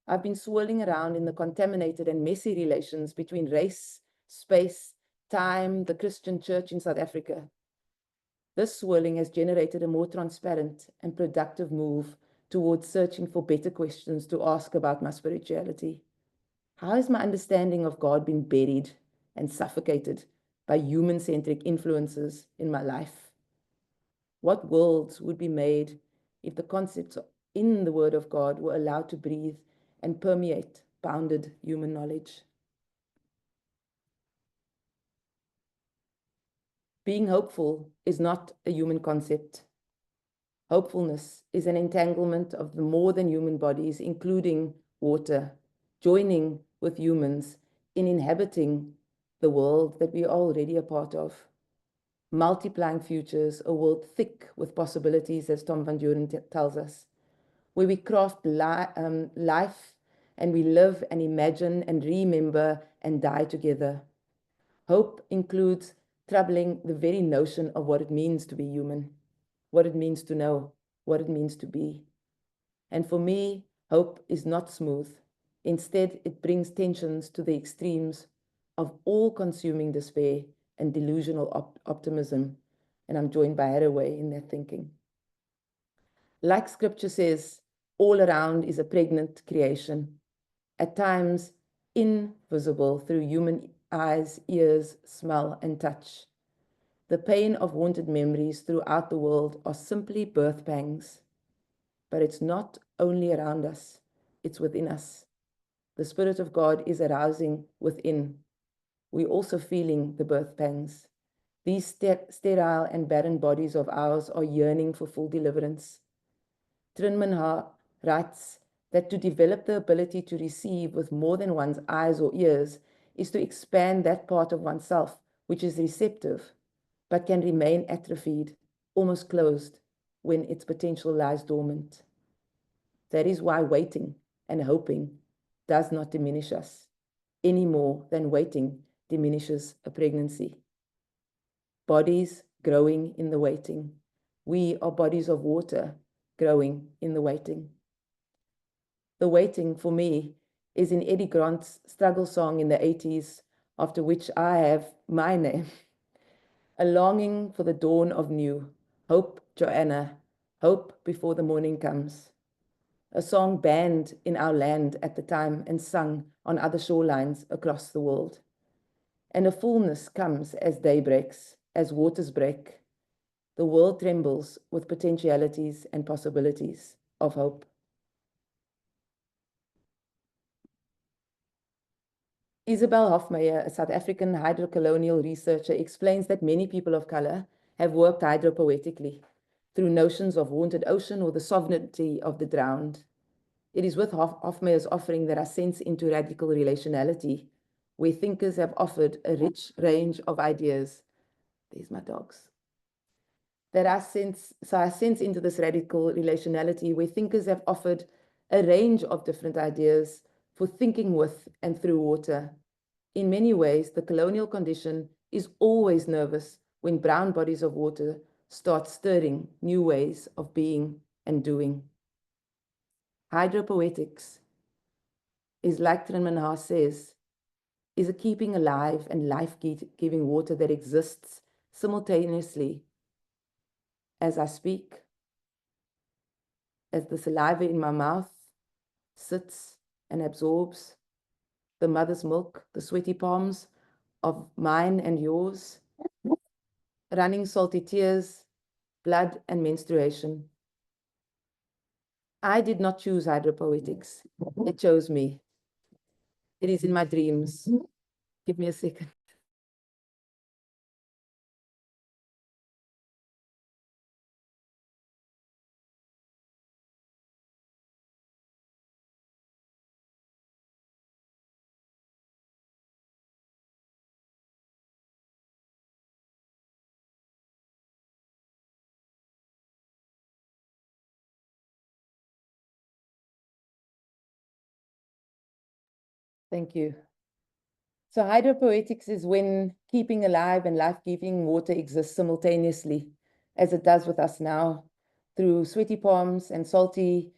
Speaker 2: I've been swirling around in the contaminated and messy relations between race, space, time, the Christian church in South Africa. This swirling has generated a more transparent and productive move towards searching for better questions to ask about my spirituality. How has my understanding of God been buried and suffocated by human-centric influences in my life? What worlds would be made if the concepts in the Word of God were allowed to breathe and permeate bounded human knowledge? Being hopeful is not a human concept. Hopefulness is an entanglement of the more than human bodies, including water, joining with humans in inhabiting the world that we are already a part of. Multiplying futures, a world thick with possibilities, as Tom van Duren tells us, where we craft life and we live and imagine and remember and die together. Hope includes troubling the very notion of what it means to be human, what it means to know, what it means to be. And for me, hope is not smooth. Instead, it brings tensions to the extremes of all-consuming despair and delusional optimism. And I'm joined by Haraway in that thinking. Like scripture says, all around is a pregnant creation, at times invisible through human eyes, ears, smell, and touch. The pain of haunted memories throughout the world are simply birth pangs. But it's not only around us, it's within us. The Spirit of God is arousing within. We're also feeling the birth pangs. These sterile and barren bodies of ours are yearning for full deliverance. Trinman writes that to develop the ability to receive with more than one's eyes or ears is to expand that part of oneself which is receptive, but can remain atrophied, almost closed, when its potential lies dormant. That is why waiting and hoping does not diminish us, any more than waiting diminishes a pregnancy. Bodies growing in the waiting. We are bodies of water growing in the waiting. The waiting, for me, is in Eddie Grant's struggle song in the 80s, after which I have my name. A longing for the dawn of new. Hope, Joanna. Hope before the morning comes. A song banned in our land at the time and sung on other shorelines across the world. And a fullness comes as day breaks, as waters break. The world trembles with potentialities and possibilities of hope. Isabel Hofmeyer, a South African hydrocolonial researcher, explains that many people of color have worked hydropoetically through notions of haunted ocean or the sovereignty of the drowned. It is with Hofmeyer's offering that I sense into radical relationality, where thinkers have offered a rich range of ideas. There's my dogs. I sense into this radical relationality where thinkers have offered a range of different ideas for thinking with and through water. In many ways, the colonial condition is always nervous when brown bodies of water start stirring new ways of being and doing. Hydropoetics is, like Trinman says, is a keeping alive and life-giving water that exists simultaneously as I speak, as the saliva in my mouth sits and absorbs the mother's milk, the sweaty palms of mine and yours, running salty tears, blood and menstruation. I did not choose hydropoetics. It chose me. It is in my dreams. Give me a second. Thank you. So hydropoetics is when keeping alive and life-giving water exists simultaneously, as it does with us now, through sweaty palms and salty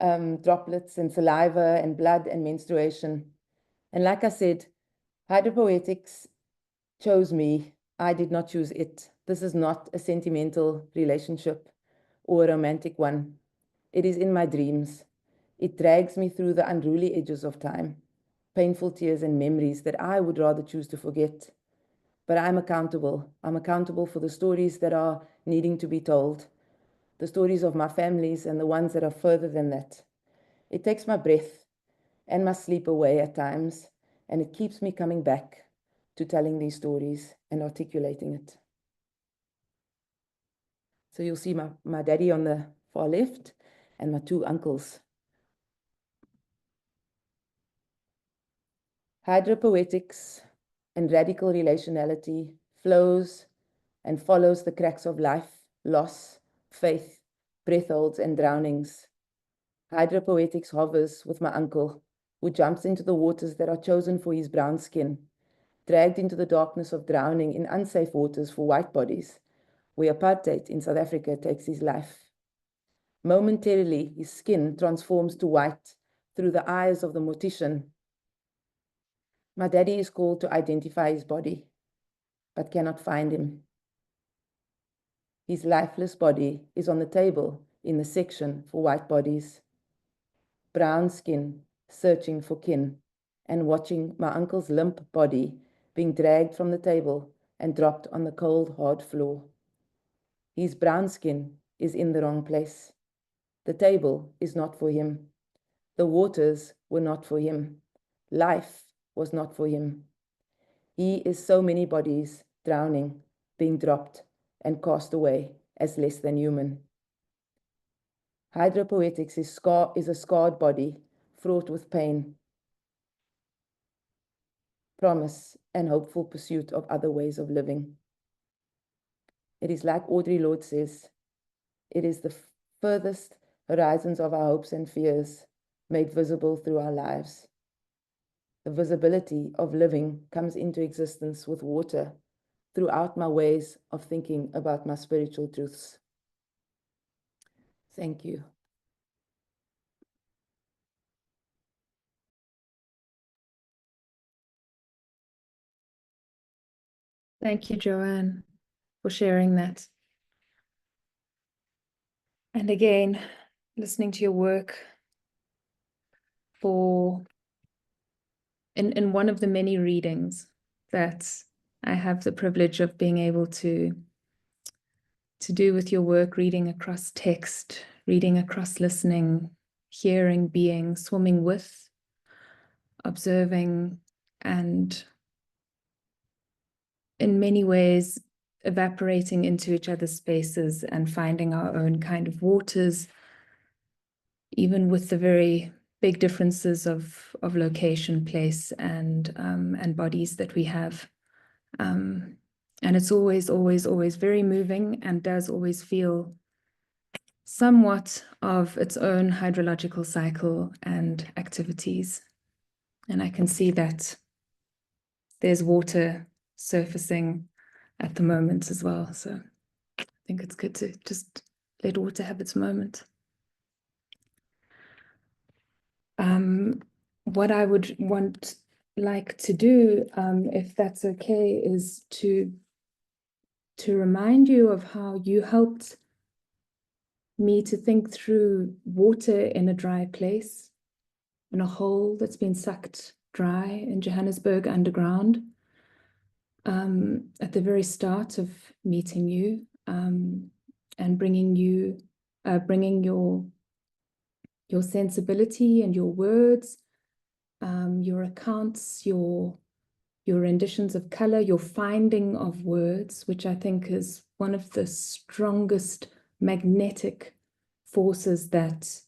Speaker 2: droplets and saliva and blood and menstruation. And like I said, hydropoetics chose me. I did not choose it. This is not a sentimental relationship or a romantic one. It is in my dreams. It drags me through the unruly edges of time, painful tears and memories that I would rather choose to forget. But I'm accountable. I'm accountable for the stories that are needing to be told, the stories of my families and the ones that are further than that. It takes my breath and my sleep away at times, and it keeps me coming back to telling these stories and articulating it. So you'll see my daddy on the far left and my two uncles. Hydropoetics and radical relationality flows and follows the cracks of life, loss, faith, breathholds, and drownings. Hydropoetics hovers with my uncle, who jumps into the waters that are chosen for his brown skin, dragged into the darkness of drowning in unsafe waters for white bodies, where apartheid in South Africa takes his life. Momentarily, his skin transforms to white through the eyes of the mortician. My daddy is called to identify his body, but cannot find him. His lifeless body is on the table in the section for white bodies. Brown skin, searching for kin, and watching my uncle's limp body being dragged from the table and dropped on the cold, hard floor. His brown skin is in the wrong place. The table is not for him. The waters were not for him. Life was not for him. He is so many bodies drowning, being dropped and cast away as less than human. Hydropoetics is a scarred body, fraught with pain, promise, and hopeful pursuit of other ways of living. It is like Audre Lorde says, it is the furthest horizons of our hopes and fears made visible through our lives. The visibility of living comes into existence with water throughout my ways of thinking about my spiritual truths. Thank you.
Speaker 3: Thank you, Joanne, for sharing that. And again, listening to your work in one of the many readings that I have the privilege of being able to do with your work, reading across text, reading across listening, hearing, being, swimming with, observing, and in many ways evaporating into each other's spaces and finding our own kind of waters, even with the very big differences of location, place, and bodies that we have. And it's always, always, always very moving and does always feel somewhat of its own hydrological cycle and activities. And I can see that there's water surfacing at the moment as well. So I think it's good to just let water have its moment. What I would like to do, if that's okay, is to remind you of how you helped me to think through water in a dry place, in a hole that's been sucked dry in Johannesburg underground. At the very start of meeting you, and bringing your sensibility and your words, your accounts, your renditions of color, your finding of words, which I think is one of the strongest magnetic forces that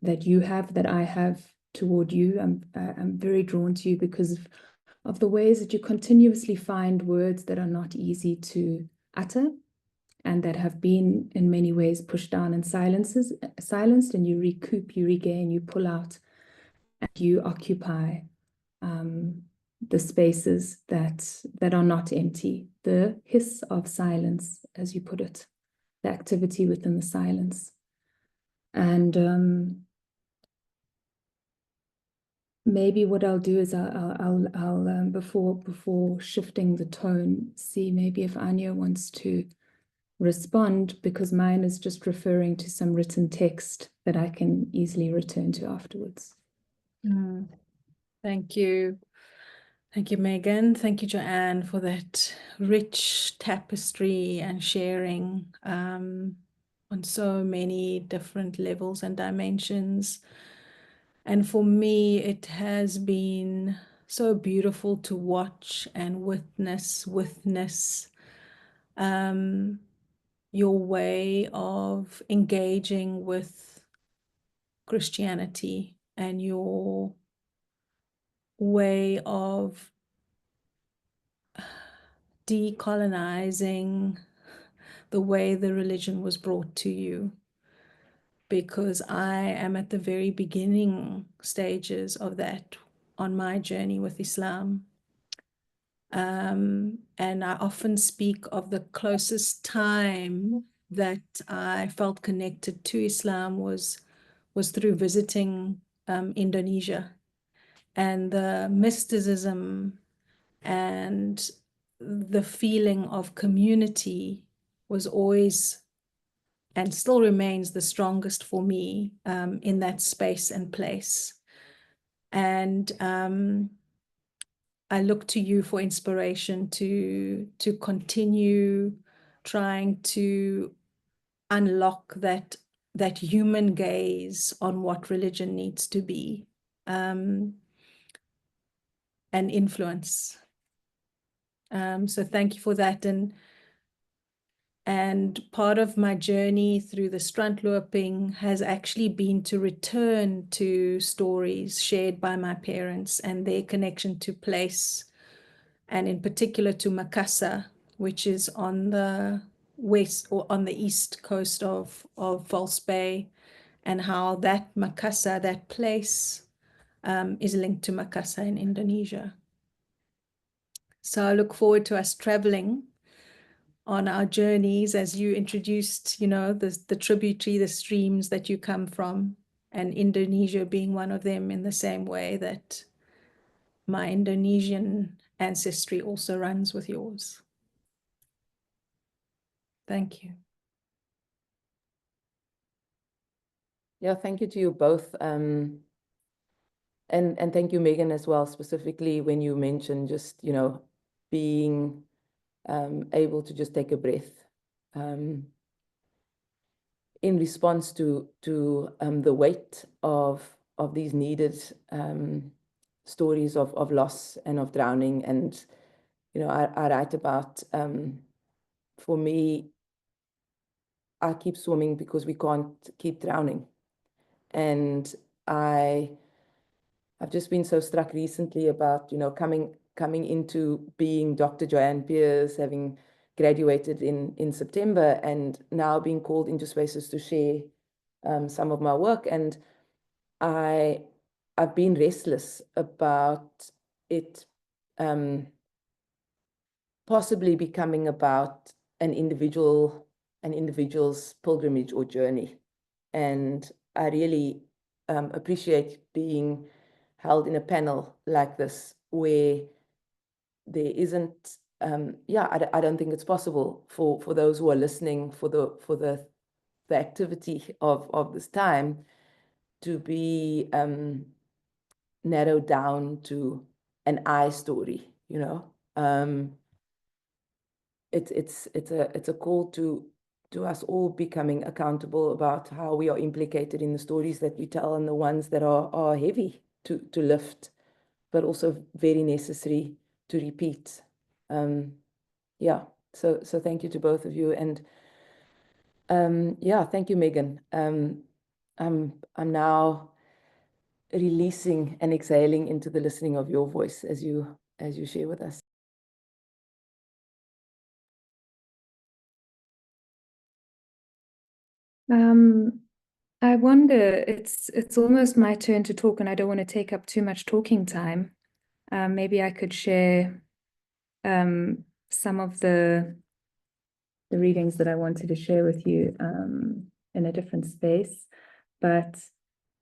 Speaker 3: you have, that I have toward you. I'm very drawn to you because of the ways that you continuously find words that are not easy to utter and that have been in many ways pushed down and silenced, and you recoup, you regain, you pull out, and you occupy the spaces that are not empty, the hiss of silence, as you put it, the activity within the silence. And maybe what I'll do is I'll before shifting the tone, see maybe if Anya wants to respond, because mine is just referring to some written text that I can easily return to afterwards.
Speaker 4: Thank you. Thank you, Megan. Thank you, Joanne, for that rich tapestry and sharing on so many different levels and dimensions. And for me, it has been so beautiful to watch and witness your way of engaging with Christianity and your way of decolonizing the way the religion was brought to you. Because I am at the very beginning stages of that on my journey with Islam. And I often speak of the closest time that I felt connected to Islam was through visiting Indonesia, and the mysticism and the feeling of community was always and still remains the strongest for me in that space and place. And I look to you for inspiration to continue trying to unlock that human gaze on what religion needs to be, and influence. So thank you for that. And And part of my journey through the strandlooping has actually been to return to stories shared by my parents and their connection to place, and in particular to Makassar, which is on the west or on the east coast of False Bay, and how that Makassar, that place, is linked to Makassar in Indonesia. So I look forward to us traveling on our journeys, as you introduced, you know, the tributary, the streams that you come from, and Indonesia being one of them, in the same way that my Indonesian ancestry also runs with yours. Thank you.
Speaker 2: Yeah, thank you to you both. And thank you, Megan, as well, specifically when you mentioned just, you know, being able to just take a breath in response to the weight of these needed stories of loss and of drowning. And, you know, I write about, for me, I keep swimming because we can't keep drowning. And I've just been so struck recently about, you know, coming into being Dr. Joanne Peers, having graduated in September, and now being called into spaces to share some of my work. And I've been restless about it possibly becoming about an individual's pilgrimage or journey. And I really appreciate being held in a panel like this, where there isn't, I don't think it's possible for those who are listening, for the activity of this time, to be narrowed down to an I story, you know. It's a call to us all becoming accountable about how we are implicated in the stories that we tell, and the ones that are heavy to lift, but also very necessary to repeat. Yeah, so thank you to both of you. And yeah, thank you, Megan. I'm now releasing and exhaling into the listening of your voice as you share with us.
Speaker 3: I wonder, it's almost my turn to talk, and I don't want to take up too much talking time. Maybe I could share some of the readings that I wanted to share with you in a different space. But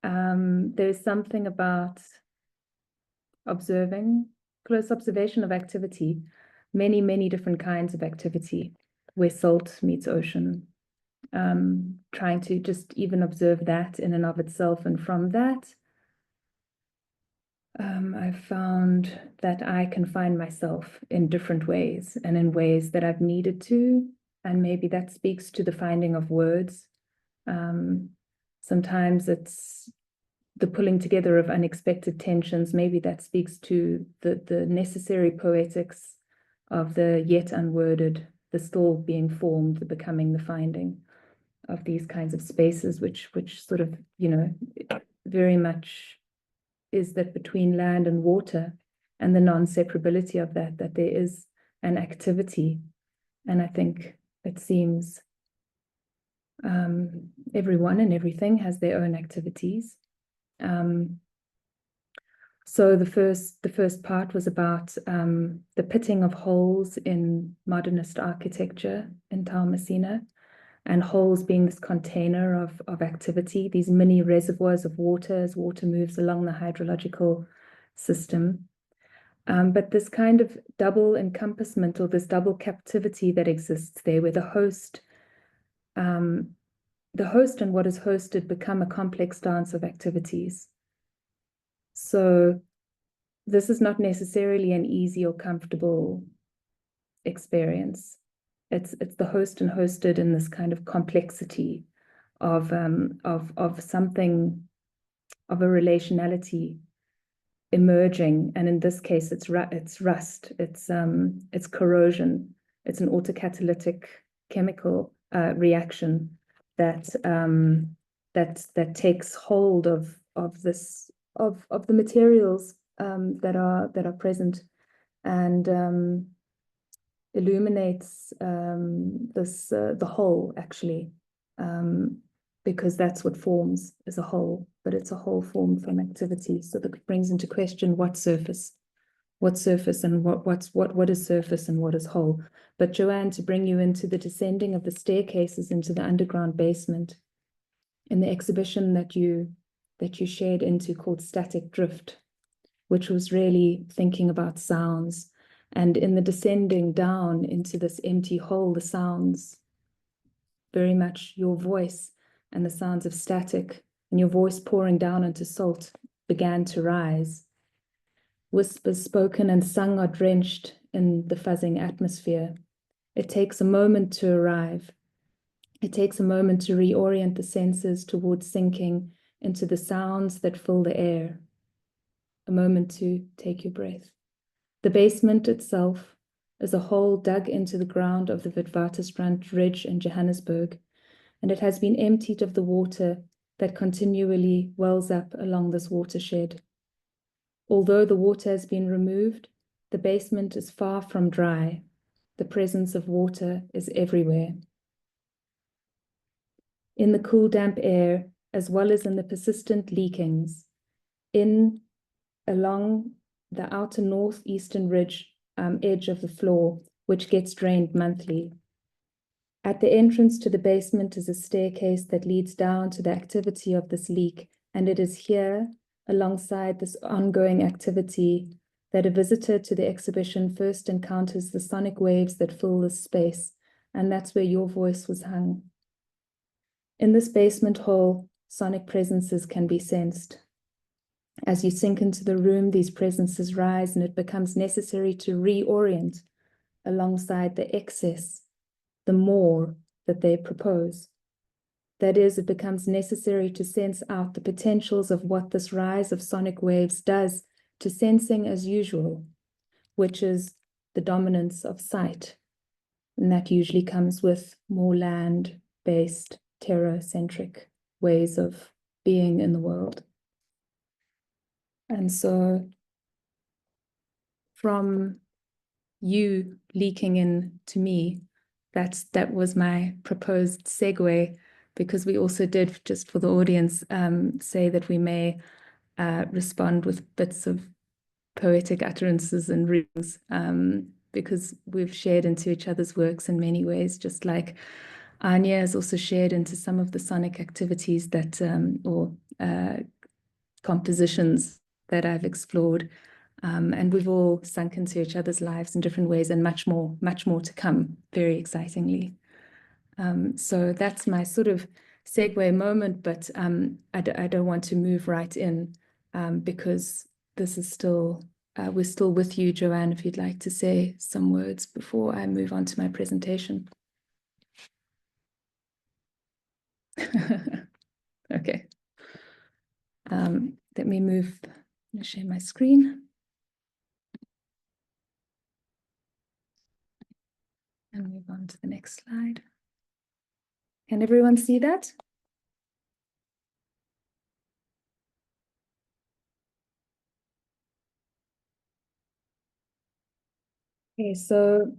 Speaker 3: there's something about observing, close observation of activity, many different kinds of activity, where salt meets ocean. Trying to just even observe that in and of itself, and from that, I've found that I can find myself in different ways, and in ways that I've needed to, and maybe that speaks to the finding of words. Sometimes it's the pulling together of unexpected tensions. Maybe that speaks to the necessary poetics of the yet unworded, the still being formed, the becoming, the finding of these kinds of spaces, which sort of, you know, very much is that between land and water, and the non-separability of that there is an activity. And I think it seems everyone and everything has their own activities. So the first part was about the pitting of holes in modernist architecture in Talmasina, and holes being this container of activity, these mini reservoirs of water as water moves along the hydrological system. But this kind of double encompassment, or this double captivity that exists there, where the host and what is hosted become a complex dance of activities. So this is not necessarily an easy or comfortable experience. It's the host and hosted in this kind of complexity of something, of a relationality emerging. And in this case, it's rust, it's corrosion, it's an autocatalytic chemical reaction that that takes hold of the materials that are present, and illuminates the whole, actually, because that's what forms is a whole, but it's a whole formed from activity. So that brings into question what surface and what is surface and what is whole. But Joanne, to bring you into the descending of the staircases into the underground basement, in the exhibition that you shared into called Static Drift, which was really thinking about sounds. And in the descending down into this empty hole, the sounds, very much your voice and the sounds of static, and your voice pouring down into salt began to rise. Whispers spoken and sung are drenched in the fuzzing atmosphere. It takes a moment to arrive. It takes a moment to reorient the senses towards sinking into the sounds that fill the air. A moment to take your breath. The basement itself is a hole dug into the ground of the Witwatersrand Ridge in Johannesburg, and it has been emptied of the water that continually wells up along this watershed. Although the water has been removed, the basement is far from dry. The presence of water is everywhere. In the cool, damp air, as well as in the persistent leakings, along the outer northeastern ridge edge of the floor, which gets drained monthly. At the entrance to the basement is a staircase that leads down to the activity of this leak, and it is here, alongside this ongoing activity, that a visitor to the exhibition first encounters the sonic waves that fill this space, and that's where your voice was hung. In this basement hole, sonic presences can be sensed. As you sink into the room, these presences rise, and it becomes necessary to reorient alongside the excess, the more that they propose. That is, it becomes necessary to sense out the potentials of what this rise of sonic waves does to sensing as usual, which is the dominance of sight. And that usually comes with more land-based, terror-centric ways of being in the world. And so from you leaking in to me, that was my proposed segue, because we also did, just for the audience, say that we may respond with bits of poetic utterances and readings, because we've shared into each other's works in many ways, just like Anya has also shared into some of the sonic activities that, or compositions that I've explored. And we've all sunk into each other's lives in different ways, and much more to come, very excitingly. So that's my sort of segue moment, but I don't want to move right in, because this is still, we're still with you, Joanne, if you'd like to say some words before I move on to my presentation. Okay. Let me move, I'm going to share my screen. And move on to the next slide. Can everyone see that? Okay, so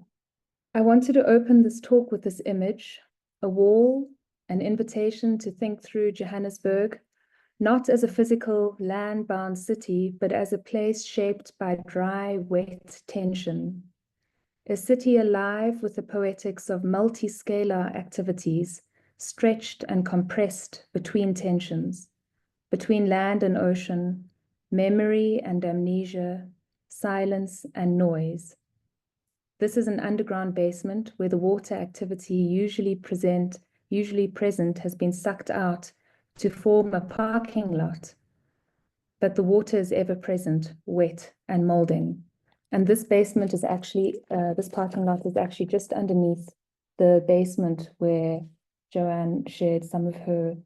Speaker 3: I wanted to open this talk with this image, a wall, an invitation to think through Johannesburg, not as a physical land-bound city, but as a place shaped by dry, wet tension. A city alive with the poetics of multi-scalar activities, stretched and compressed between tensions, between land and ocean, memory and amnesia, silence and noise. This is an underground basement where the water activity usually present has been sucked out to form a parking lot, but the water is ever present, wet and molding. And this basement is actually, this parking lot is actually just underneath the basement where Joanne shared some of her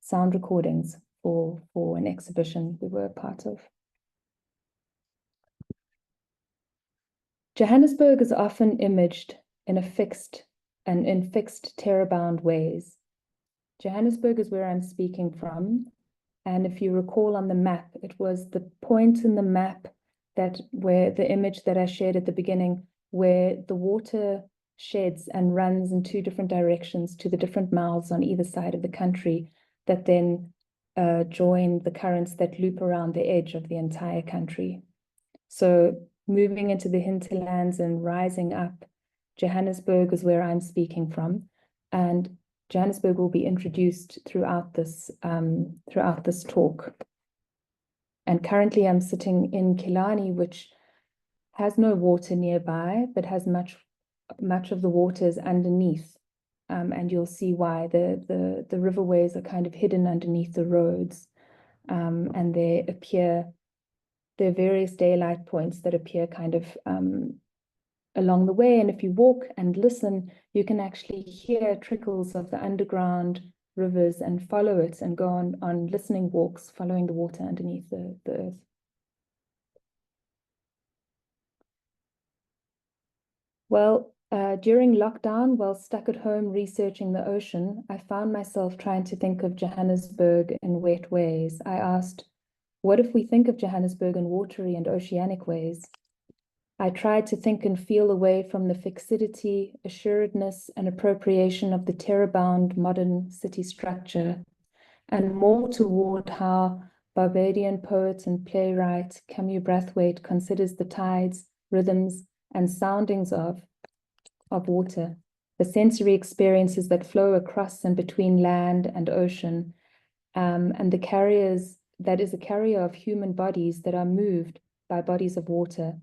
Speaker 3: sound recordings for an exhibition we were a part of. Johannesburg is often imaged in a fixed and in fixed terror-bound ways. Johannesburg is where I'm speaking from. And if you recall on the map, it was the point in the map where the image that I shared at the beginning, where the water sheds and runs in two different directions to the different mouths on either side of the country that then join the currents that loop around the edge of the entire country. So moving into the hinterlands and rising up, Johannesburg is where I'm speaking from. And Johannesburg will be introduced throughout this talk. And currently I'm sitting in Killarney, which has no water nearby, but has much of the water is underneath. And you'll see why the riverways are kind of hidden underneath the roads. And there are various daylight points that appear kind of along the way. And if you walk and listen, you can actually hear trickles of the underground rivers and follow it and go on listening walks, following the water underneath the earth. Well, during lockdown, while stuck at home researching the ocean, I found myself trying to think of Johannesburg in wet ways. I asked, what if we think of Johannesburg in watery and oceanic ways? I tried to think and feel away from the fixity, assuredness, and appropriation of the terror-bound modern city structure, and more toward how Barbadian poet and playwright Camus Brathwaite considers the tides, rhythms, and soundings of water, the sensory experiences that flow across and between land and ocean, and the carriers, that is a carrier of human bodies that are moved by bodies of water,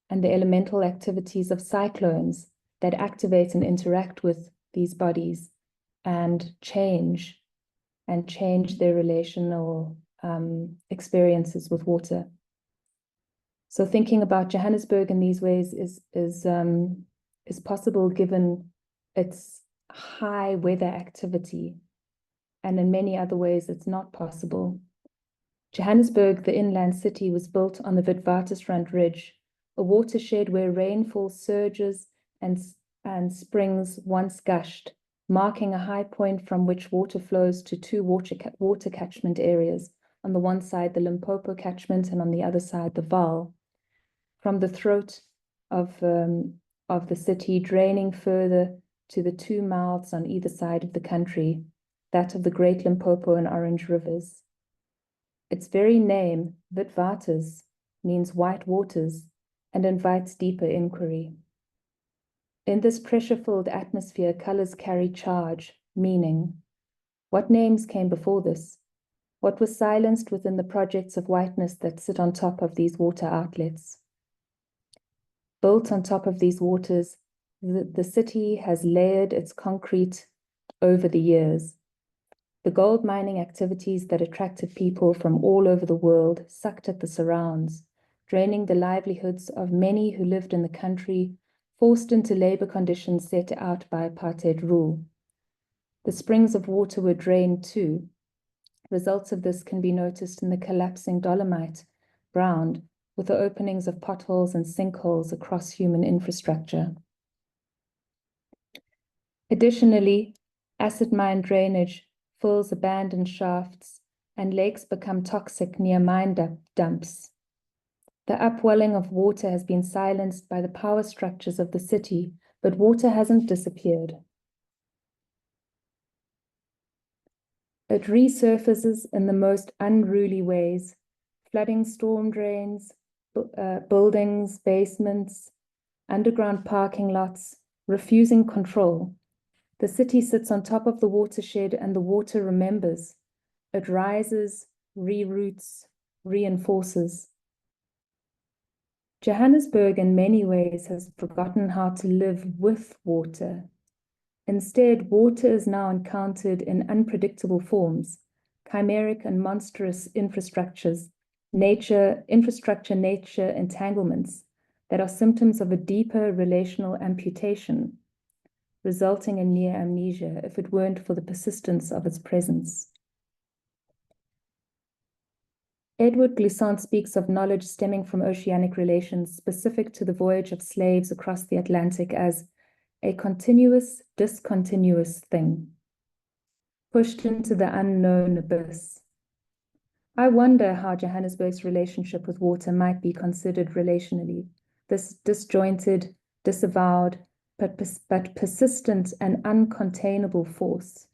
Speaker 3: and the elemental activities of cyclones that activate and interact with these bodies and change their relational experiences with water. So thinking about Johannesburg in these ways is possible given its high weather activity, and in many other ways it's not possible. Johannesburg, the inland city, was built on the Witwatersrand Ridge, a watershed where rainfall surges and springs once gushed, marking a high point from which water flows to two water catchment areas, on the one side the Limpopo catchment and on the other side the Vaal. From the throat of the city, draining further to the two mouths on either side of the country, that of the Great Limpopo and Orange Rivers. Its very name, Witwaters, means white waters and invites deeper inquiry. In this pressure-filled atmosphere, colors carry charge, meaning. What names came before this? What was silenced within the projects of whiteness that sit on top of these water outlets? Built on top of these waters, the city has layered its concrete over the years. The gold mining activities that attracted people from all over the world sucked at the surrounds, draining the livelihoods of many who lived in the country, forced into labor conditions set out by apartheid rule. The springs of water were drained too. Results of this can be noticed in the collapsing dolomite ground, with the openings of potholes and sinkholes across human infrastructure. Additionally, acid mine drainage fills abandoned shafts, and lakes become toxic near mine dumps. The upwelling of water has been silenced by the power structures of the city, but water hasn't disappeared. It resurfaces in the most unruly ways, flooding storm drains, buildings, basements, underground parking lots, refusing control. The city sits on top of the watershed and the water remembers. It rises, reroutes, reinforces. Johannesburg in many ways has forgotten how to live with water. Instead, water is now encountered in unpredictable forms, chimeric and monstrous nature entanglements that are symptoms of a deeper relational amputation, resulting in near amnesia if it weren't for the persistence of its presence. Edward Glissant speaks of knowledge stemming from oceanic relations specific to the voyage of slaves across the Atlantic as a continuous, discontinuous thing, pushed into the unknown abyss. I wonder how Johannesburg's relationship with water might be considered relationally, this disjointed, disavowed, but persistent and uncontainable force.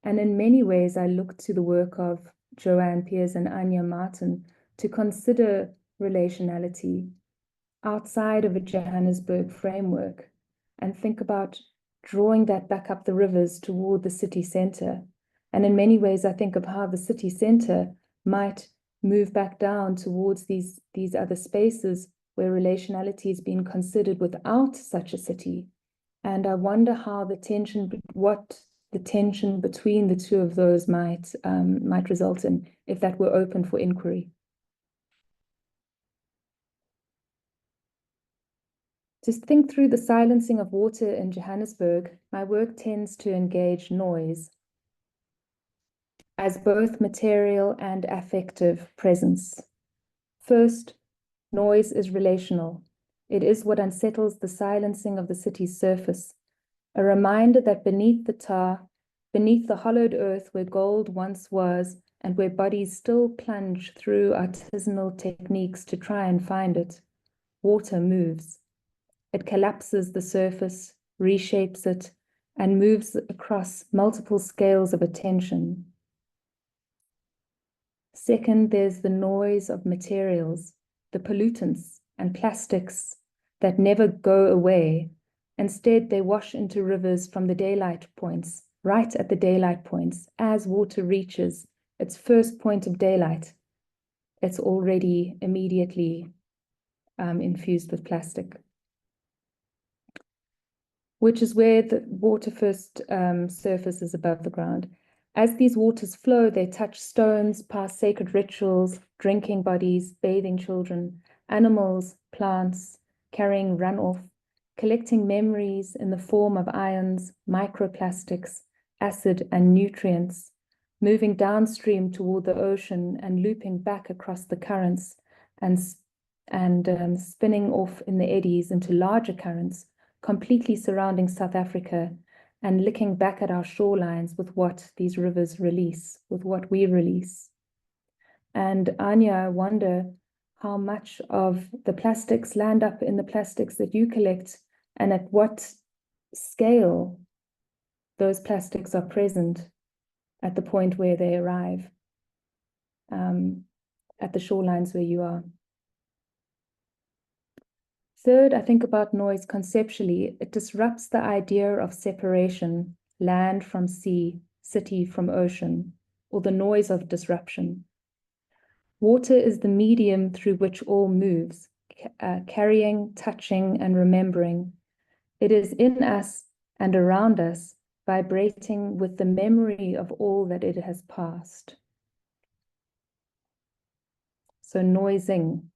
Speaker 3: And in many ways, I look to the work of Joanne Peers and Anya Martin to consider relationality outside of a Johannesburg framework and think about drawing that back up the rivers toward the city center. And in many ways, I think of how the city center might move back down towards these other spaces where relationality is being considered without such a city. And I wonder how what the tension between the two of those might result in if that were open for inquiry. To think through the silencing of water in Johannesburg, my work tends to engage noise as both material and affective presence. First, noise is relational. It is what unsettles the silencing of the city's surface, a reminder that beneath the tar, beneath the hollowed earth where gold once was, and where bodies still plunge through artisanal techniques to try and find it, water moves. It collapses the surface, reshapes it, and moves across multiple scales of attention. Second, there's the noise of materials, the pollutants and plastics that never go away. Instead, they wash into rivers from the daylight points, right at the daylight points. As water reaches its first point of daylight, it's already immediately infused with plastic, which is where the water first surfaces above the ground. As these waters flow, they touch stones, pass sacred rituals, drinking bodies, bathing children, animals, plants, carrying runoff, collecting memories in the form of ions, microplastics, acid, and nutrients, moving downstream toward the ocean and looping back across the currents and spinning off in the eddies into larger currents, completely surrounding South Africa and looking back at our shorelines with what these rivers release, with what we release. And Anya, I wonder how much of the plastics land up in the plastics that you collect and at what scale those plastics are present at the point where they arrive, at the shorelines where you are. Third, I think about noise conceptually. It disrupts the idea of separation, land from sea, city from ocean, or the noise of disruption. Water is the medium through which all moves, carrying, touching, and remembering. It is in us and around us, vibrating with the memory of all that it has passed. So noising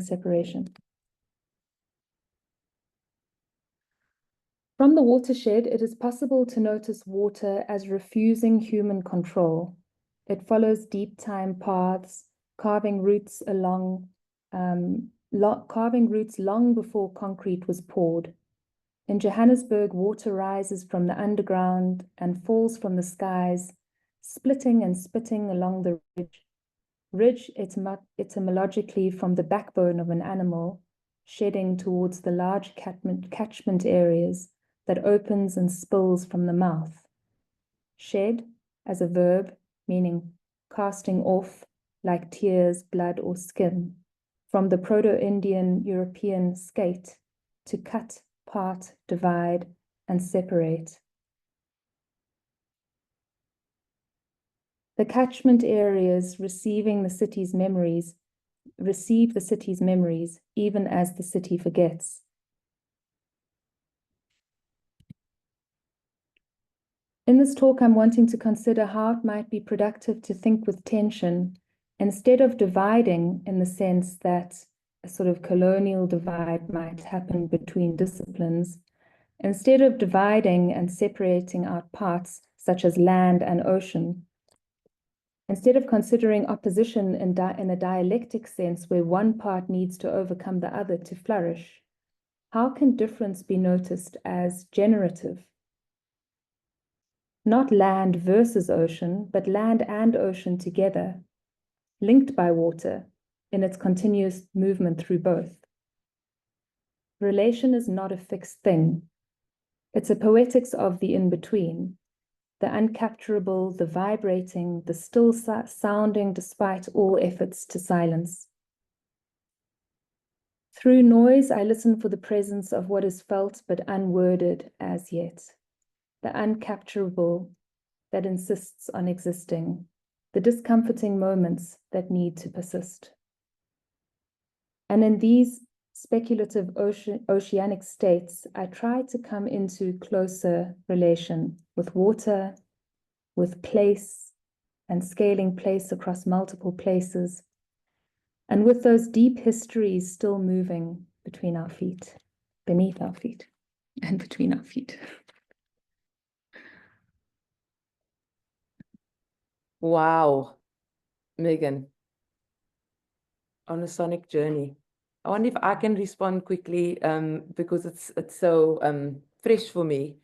Speaker 3: separation. From the watershed, it is possible to notice water as refusing human control. It follows deep time paths, carving roots long before concrete was poured. In Johannesburg, water rises from the underground and falls from the skies, splitting and spitting along the ridge etymologically from the backbone of an animal, shedding towards the large catchment areas that opens and spills from the mouth. Shed as a verb, meaning casting off, like tears, blood, or skin, from the Proto-Indian European skate, to cut, part, divide, and separate. The catchment areas receive the city's memories, even as the city forgets. In this talk, I'm wanting to consider how it might be productive to think with tension instead of dividing in the sense that a sort of colonial divide might happen between disciplines. Instead of dividing and separating out parts such as land and ocean, instead of considering opposition in a dialectic sense where one part needs to overcome the other to flourish, How can difference be noticed as generative? Not land versus ocean, but land and ocean together, linked by water in its continuous movement through both. Relation is not a fixed thing. It's a poetics of the in-between, the uncapturable, the vibrating, the still sounding despite all efforts to silence. Through noise, I listen for the presence of what is felt but unworded as yet, the uncapturable that insists on existing, the discomforting moments that need to persist. And in these speculative oceanic states, I try to come into closer relation with water, with place, and scaling place across multiple places, and with those deep histories still moving between our feet, beneath our feet, and between our feet.
Speaker 2: Wow, Megan, on a sonic journey. I wonder if I can respond quickly because it's so fresh for me.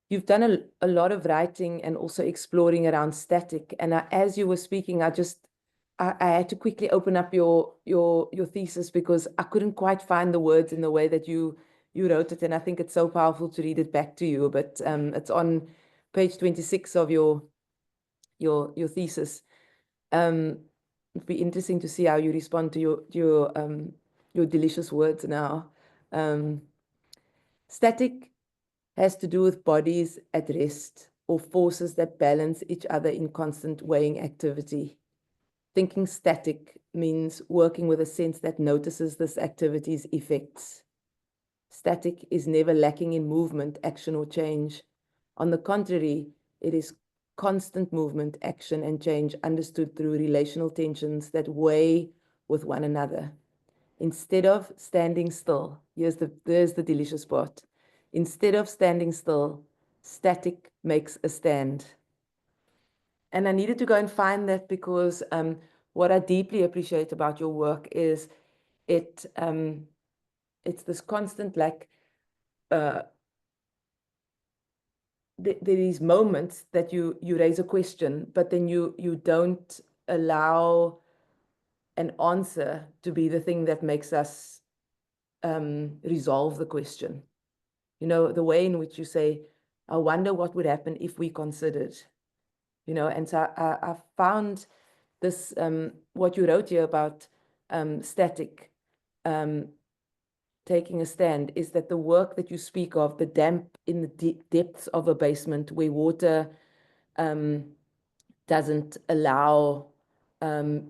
Speaker 2: You've done a lot of writing and also exploring around static. And as you were speaking, I had to quickly open up your thesis because I couldn't quite find the words in the way that you wrote it. And I think it's so powerful to read it back to you. But it's on page 26 of your thesis. It'd be interesting to see how you respond to your delicious words now. Static has to do with bodies at rest or forces that balance each other in constant weighing activity. Thinking static means working with a sense that notices this activity's effects. Static is never lacking in movement, action, or change. On the contrary, it is constant movement, action, and change understood through relational tensions that weigh with one another. Instead of standing still, there's the delicious part. Instead of standing still, static makes a stand. And I needed to go and find that because what I deeply appreciate about your work is it's this constant, like, there is moments that you raise a question, but then you don't allow an answer to be the thing that makes us resolve the question. You know, the way in which you say, I wonder what would happen if we considered, you know. And so I found this, what you wrote here about static taking a stand, is that the work that you speak of, the damp in the depths of a basement where water doesn't allow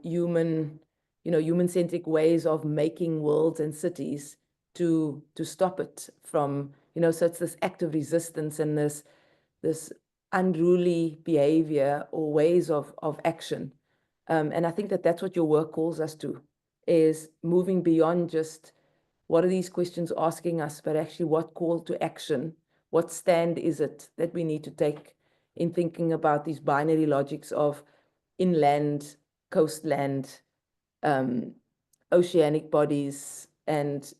Speaker 2: human-centric ways of making worlds and cities to stop it from, so it's this act of resistance and this unruly behavior or ways of action. And I think that that's what your work calls us to, is moving beyond just what are these questions asking us, but actually what call to action, what stand is it that we need to take in thinking about these binary logics of inland, coastland, oceanic bodies and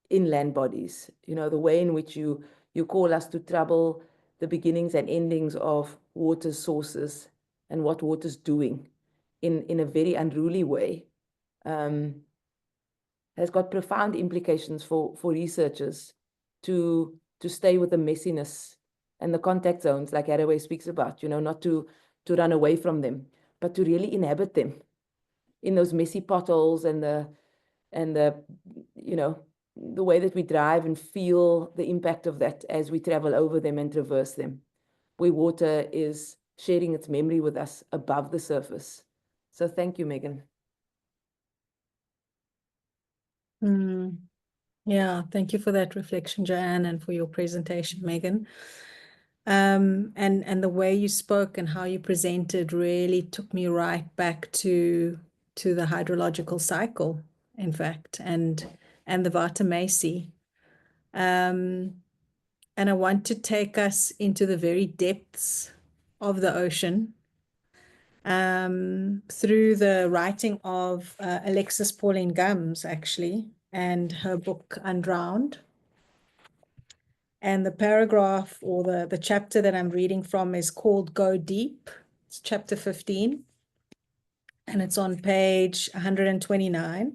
Speaker 2: inland bodies. You know, the way in which you call us to trouble the beginnings and endings of water sources and what water's doing in a very unruly way, has got profound implications for researchers to stay with the messiness and the contact zones, like Haraway speaks about, not to run away from them, but to really inhabit them in those messy potholes and the way that we drive and feel the impact of that as we travel over them and traverse them, where water is sharing its memory with us above the surface. So thank you, Megan.
Speaker 4: Yeah, thank you for that reflection, Joanne, and for your presentation, Megan. And the way you spoke and how you presented really took me right back to the hydrological cycle, in fact, and the Vata Macy. And I want to take us into the very depths of the ocean through the writing of Alexis Pauline Gumbs, actually. and her book Undrowned. And the paragraph or the chapter that I'm reading from is called Go Deep. It's chapter 15. And it's on page 129.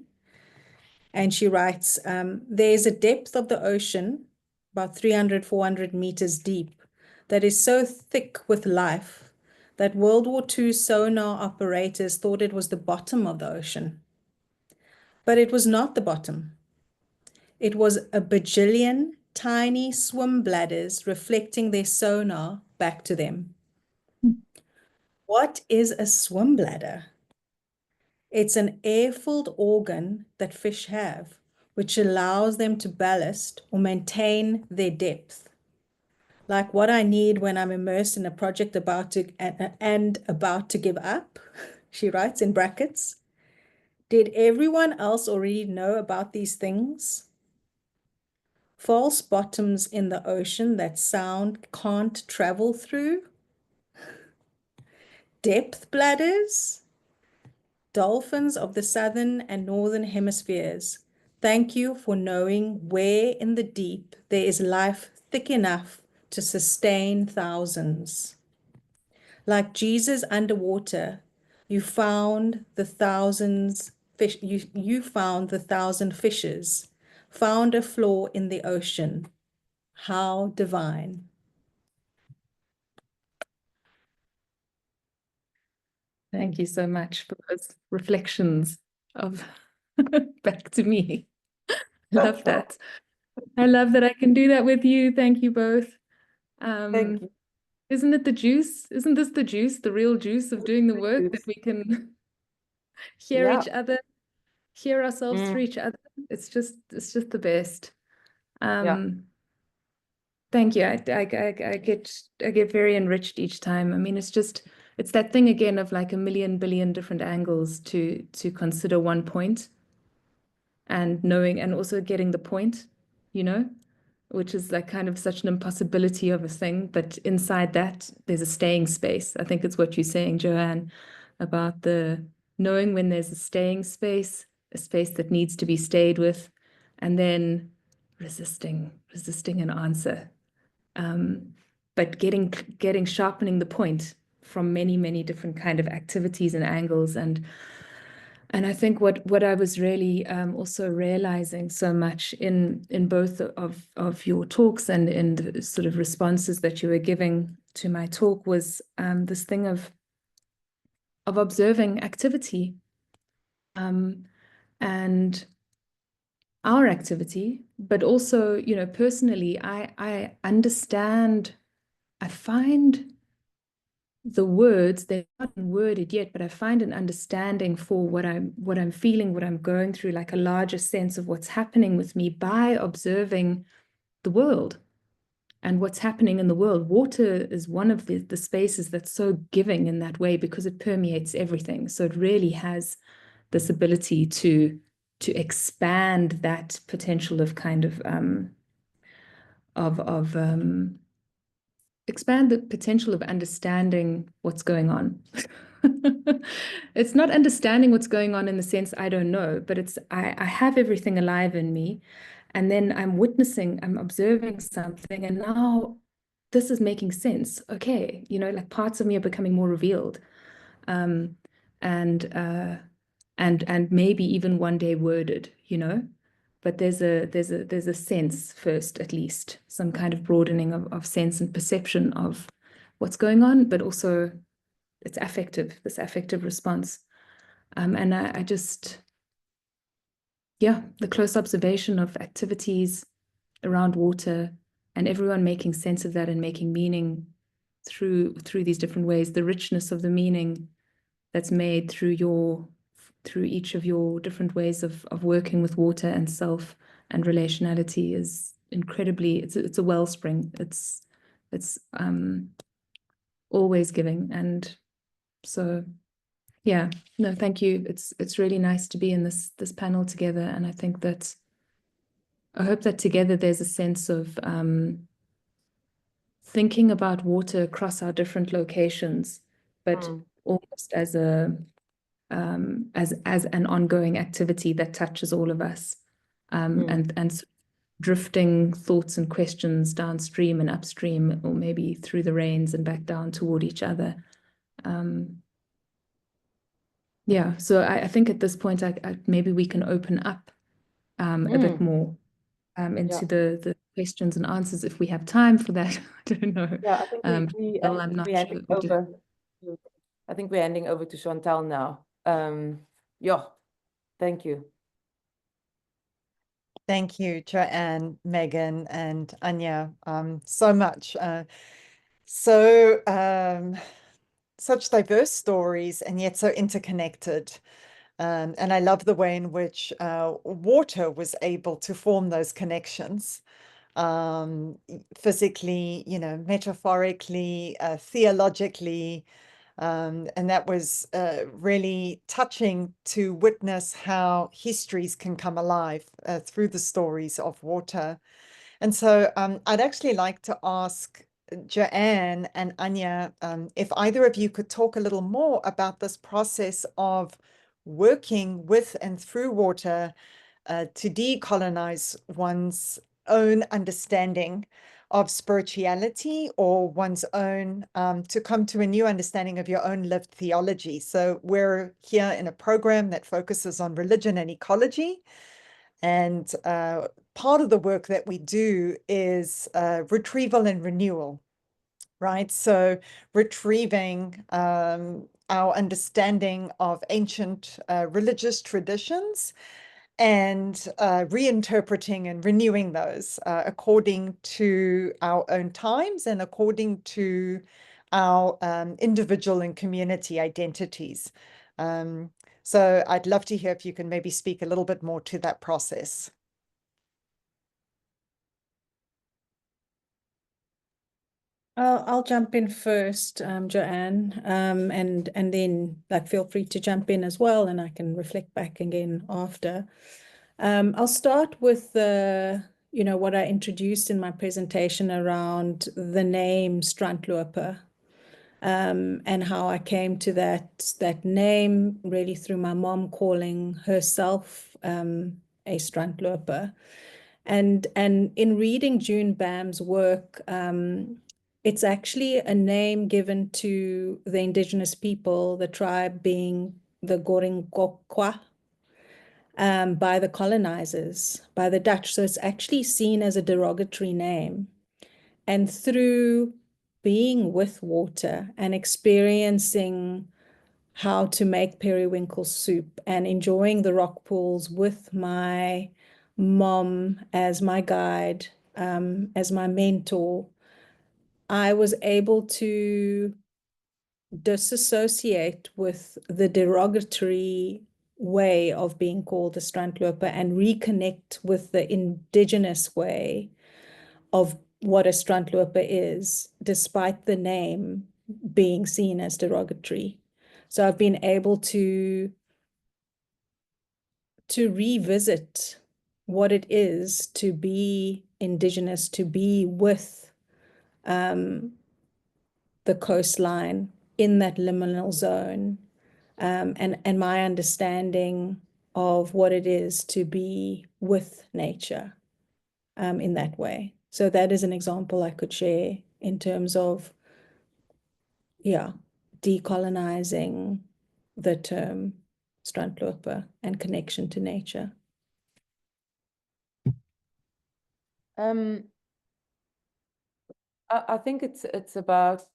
Speaker 4: And she writes, there's a depth of the ocean, about 300, 400 meters deep, that is so thick with life that World War II sonar operators thought it was the bottom of the ocean. But it was not the bottom. It was a bajillion tiny swim bladders reflecting their sonar back to them. What is a swim bladder? It's an air-filled organ that fish have, which allows them to ballast or maintain their depth. Like what I need when I'm immersed in a project about to give up, she writes in brackets. Did everyone else already know about these things? False bottoms in the ocean that sound can't travel through? Depth bladders? Dolphins of the southern and northern hemispheres, thank you for knowing where in the deep there is life thick enough to sustain thousands. Like Jesus underwater, you found the thousands fish, you found the 1,000 fishes, found a flaw in the ocean. How divine.
Speaker 3: Thank you so much for those reflections of back to me. Love that. I love that I can do that with you. Thank you both.
Speaker 2: Thank you.
Speaker 3: Isn't it the juice? Isn't this the juice, the real juice of doing the work, that we can hear
Speaker 2: Yeah.
Speaker 3: each other, hear ourselves through each other? It's just the best. Thank you. I get very enriched each time. I mean, it's that thing again of like a million billion different angles to consider one point, and knowing and also getting the point, which is like kind of such an impossibility of a thing. But inside that, there's a staying space. I think it's what you're saying, Joanne, about the knowing when there's a staying space, a space that needs to be stayed with, and then resisting an answer. But sharpening the point from many, many different kind of activities and angles. And I think what I was really also realizing so much in both of your talks and in the sort of responses that you were giving to my talk was this thing of observing activity, and our activity, but also, personally, I understand. I find the words, they're not worded yet, but I find an understanding for what I'm feeling, what I'm going through, like a larger sense of what's happening with me by observing the world and what's happening in the world. Water is one of the spaces that's so giving in that way because it permeates everything. So it really has this ability to expand that potential of kind of expand the potential of understanding what's going on. It's not understanding what's going on in the sense I don't know, but it's I have everything alive in me, and then I'm observing something, and now this is making sense. Okay, like parts of me are becoming more revealed, and maybe even one day worded, but there's a sense first, at least some kind of broadening of sense and perception of what's going on, but also it's this affective response. And I just, the close observation of activities around water and everyone making sense of that and making meaning through these different ways, the richness of the meaning that's made through each of your different ways of working with water and self and relationality is incredibly, it's a wellspring. It's always giving. And so, no, thank you. It's really nice to be in this panel together. And I hope that together there's a sense of thinking about water across our different locations, but almost as an ongoing activity that touches all of us. and drifting thoughts and questions downstream and upstream, or maybe through the rains and back down toward each other. Yeah, so I think at this point, maybe we can open up a bit more into the questions and answers if we have time for that. I don't know.
Speaker 2: Yeah, I think
Speaker 3: I'm not sure.
Speaker 2: I think we're handing over to Chantal now. Yeah, thank you.
Speaker 1: Thank you, Joanne, Megan, and Anya, so much. Such diverse stories and yet so interconnected. And I love the way in which water was able to form those connections, physically, metaphorically, theologically. And that was really touching to witness how histories can come alive through the stories of water. And so I'd actually like to ask Joanne and Anya if either of you could talk a little more about this process of working with and through water to decolonize one's own understanding of spirituality, or one's own, to come to a new understanding of your own lived theology. So we're here in a program that focuses on religion and ecology. And part of the work that we do is retrieval and renewal, right? So retrieving our understanding of ancient religious traditions and reinterpreting and renewing those according to our own times and according to our individual and community identities. So I'd love to hear if you can maybe speak a little bit more to that process.
Speaker 4: I'll jump in first, Joanne, and then feel free to jump in as well, and I can reflect back again after. I'll start with what I introduced in my presentation around the name Strandloper, and how I came to that name really through my mom calling herself a Strandloper. And in reading June Bam's work, it's actually a name given to the indigenous people, the tribe being the Goringokwa, by the colonizers, by the Dutch. So it's actually seen as a derogatory name. And through being with water and experiencing how to make periwinkle soup and enjoying the rock pools with my mom as my guide, as my mentor, I was able to disassociate with the derogatory way of being called the Strandloper and reconnect with the indigenous way of what a Strandloper is, despite the name being seen as derogatory. So I've been able to revisit what it is to be indigenous, to be with the coastline in that liminal zone, and my understanding of what it is to be with nature in that way. So that is an example I could share in terms of, decolonizing the term Strandloper and connection to nature.
Speaker 2: I think it's about,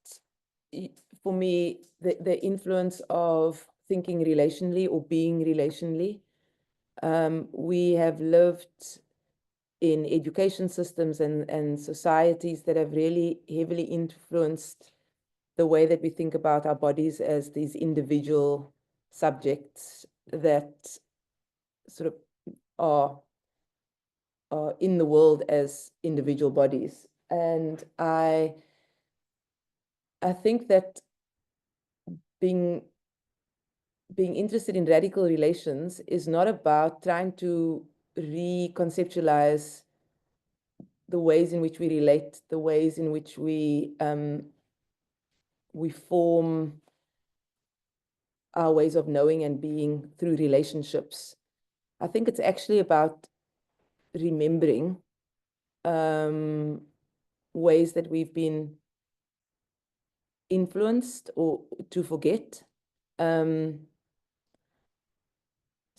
Speaker 2: for me, the influence of thinking relationally or being relationally. We have lived in education systems and societies that have really heavily influenced the way that we think about our bodies as these individual subjects that sort of are in the world as individual bodies. And I think that being interested in radical relations is not about trying to reconceptualize the ways in which we relate, the ways in which we form our ways of knowing and being through relationships. I think it's actually about remembering ways that we've been influenced or to forget.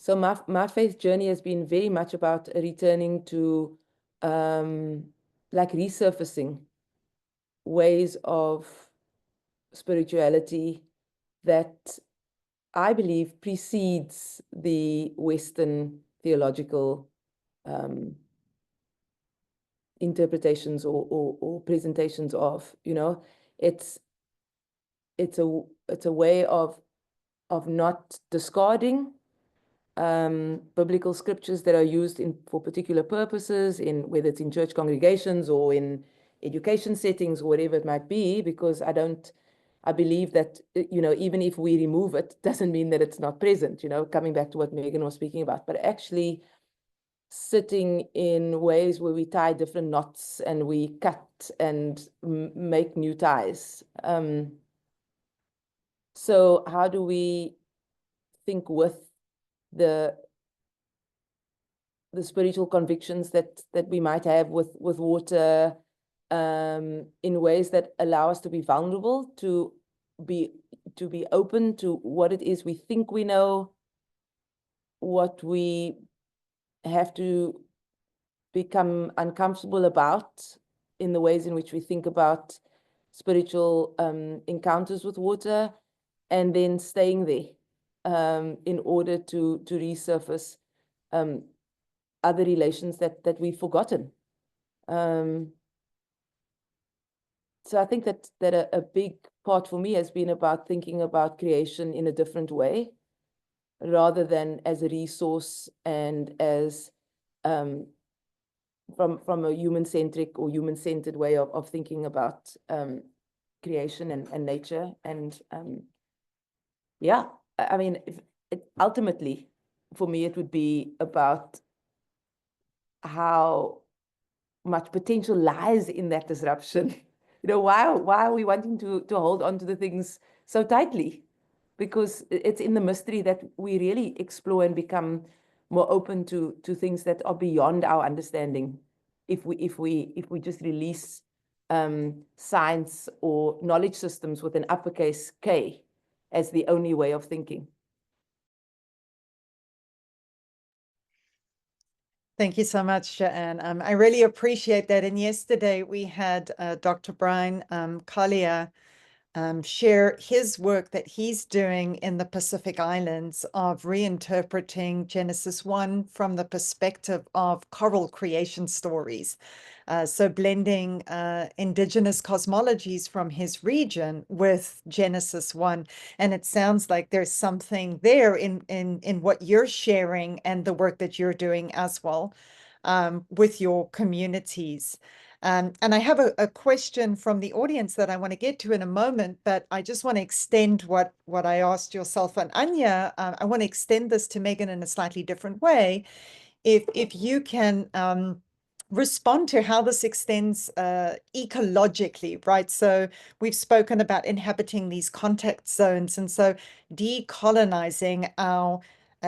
Speaker 2: So my faith journey has been very much about returning to like resurfacing ways of spirituality that I believe precedes the Western theological interpretations or presentations of, you know, it's a way of not discarding biblical scriptures that are used for particular purposes, in whether it's in church congregations or in education settings or whatever it might be, because I believe that, you know, even if we remove it, doesn't mean that it's not present, you know, coming back to what Megan was speaking about, but actually sitting in ways where we tie different knots and we cut and make new ties. So how do we think with the spiritual convictions that we might have with water, in ways that allow us to be vulnerable, to be open to what it is we think we know, what we have to become uncomfortable about in the ways in which we think about spiritual encounters with water, and then staying there in order to resurface other relations that we've forgotten. So I think that a big part for me has been about thinking about creation in a different way, rather than as a resource and as from a human-centric or human-centered way of thinking about creation and nature. And yeah, I mean, ultimately, for me, it would be about how much potential lies in that disruption. You know, why are we wanting to hold on to the things so tightly? Because it's in the mystery that we really explore and become more open to things that are beyond our understanding. If we just release science or knowledge systems with an uppercase K as the only way of thinking.
Speaker 1: Thank you so much, Joanne. I really appreciate that. And yesterday we had Dr. Brian Collier share his work that he's doing in the Pacific Islands of reinterpreting Genesis 1 from the perspective of coral creation stories. So blending indigenous cosmologies from his region with Genesis 1. And it sounds like there's something there in what you're sharing and the work that you're doing as well with your communities. And I have a question from the audience that I want to get to in a moment, but I just want to extend what I asked yourself and Anya. I want to extend this to Megan in a slightly different way. If you can respond to how this extends ecologically, right? So we've spoken about inhabiting these contact zones, and so decolonizing our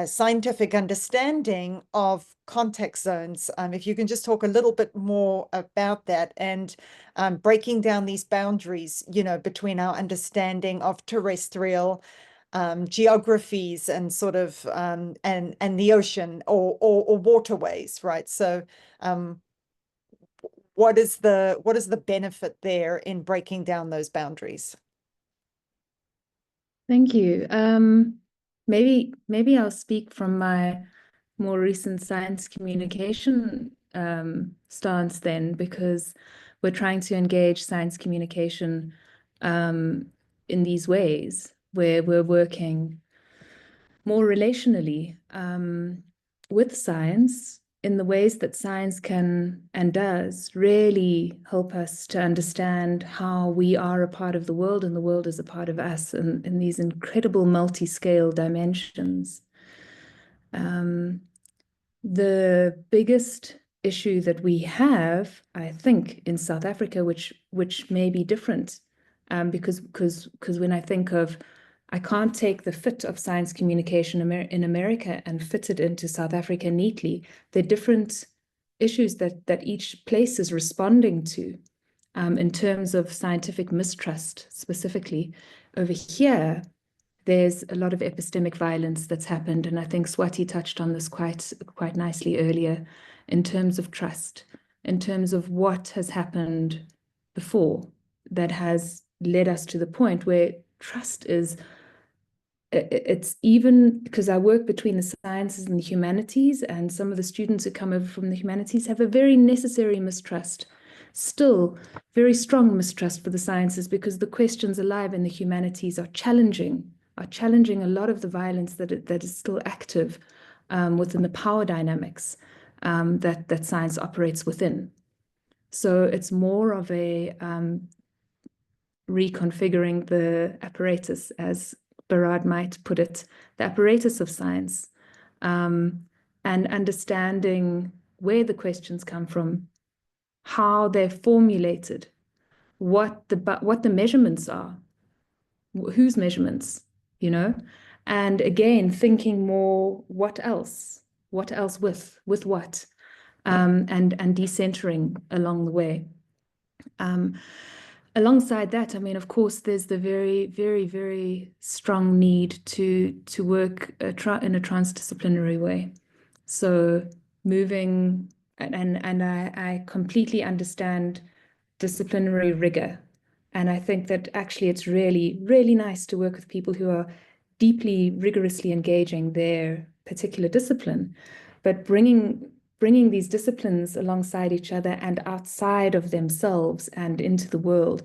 Speaker 1: scientific understanding of context zones. If you can just talk a little bit more about that, and breaking down these boundaries, you know, between our understanding of terrestrial geographies and sort of and the ocean or waterways, right? So what is the benefit there in breaking down those boundaries?
Speaker 3: Thank you. Maybe I'll speak from my more recent science communication stance then, because we're trying to engage science communication in these ways where we're working more relationally with science in the ways that science can and does really help us to understand how we are a part of the world and the world is a part of us in these incredible multi-scale dimensions. The biggest issue that we have, I think, in South Africa, which may be different, because when I think of, I can't take the fit of science communication in America and fit it into South Africa neatly. They're different issues that each place is responding to in terms of scientific mistrust specifically. Over here, there's a lot of epistemic violence that's happened, and I think Swati touched on this quite nicely earlier, in terms of trust, in terms of what has happened before that has led us to the point where trust is, it's even because I work between the sciences and the humanities, and some of the students who come over from the humanities have a very necessary mistrust, still very strong mistrust for the sciences, because the questions alive in the humanities are challenging a lot of the violence that is still active within the power dynamics that science operates within. So it's more of a reconfiguring the apparatus, as Barad might put it, the apparatus of science, and understanding where the questions come from, how they're formulated, what the measurements are, whose measurements, you know, and again, thinking more, what else with what, and decentering along the way. Alongside that, I mean, of course, there's the very, very, very strong need to work in a transdisciplinary way. So moving, and I completely understand disciplinary rigor. And I think that actually it's really, really nice to work with people who are deeply, rigorously engaging their particular discipline, but bringing these disciplines alongside each other and outside of themselves and into the world.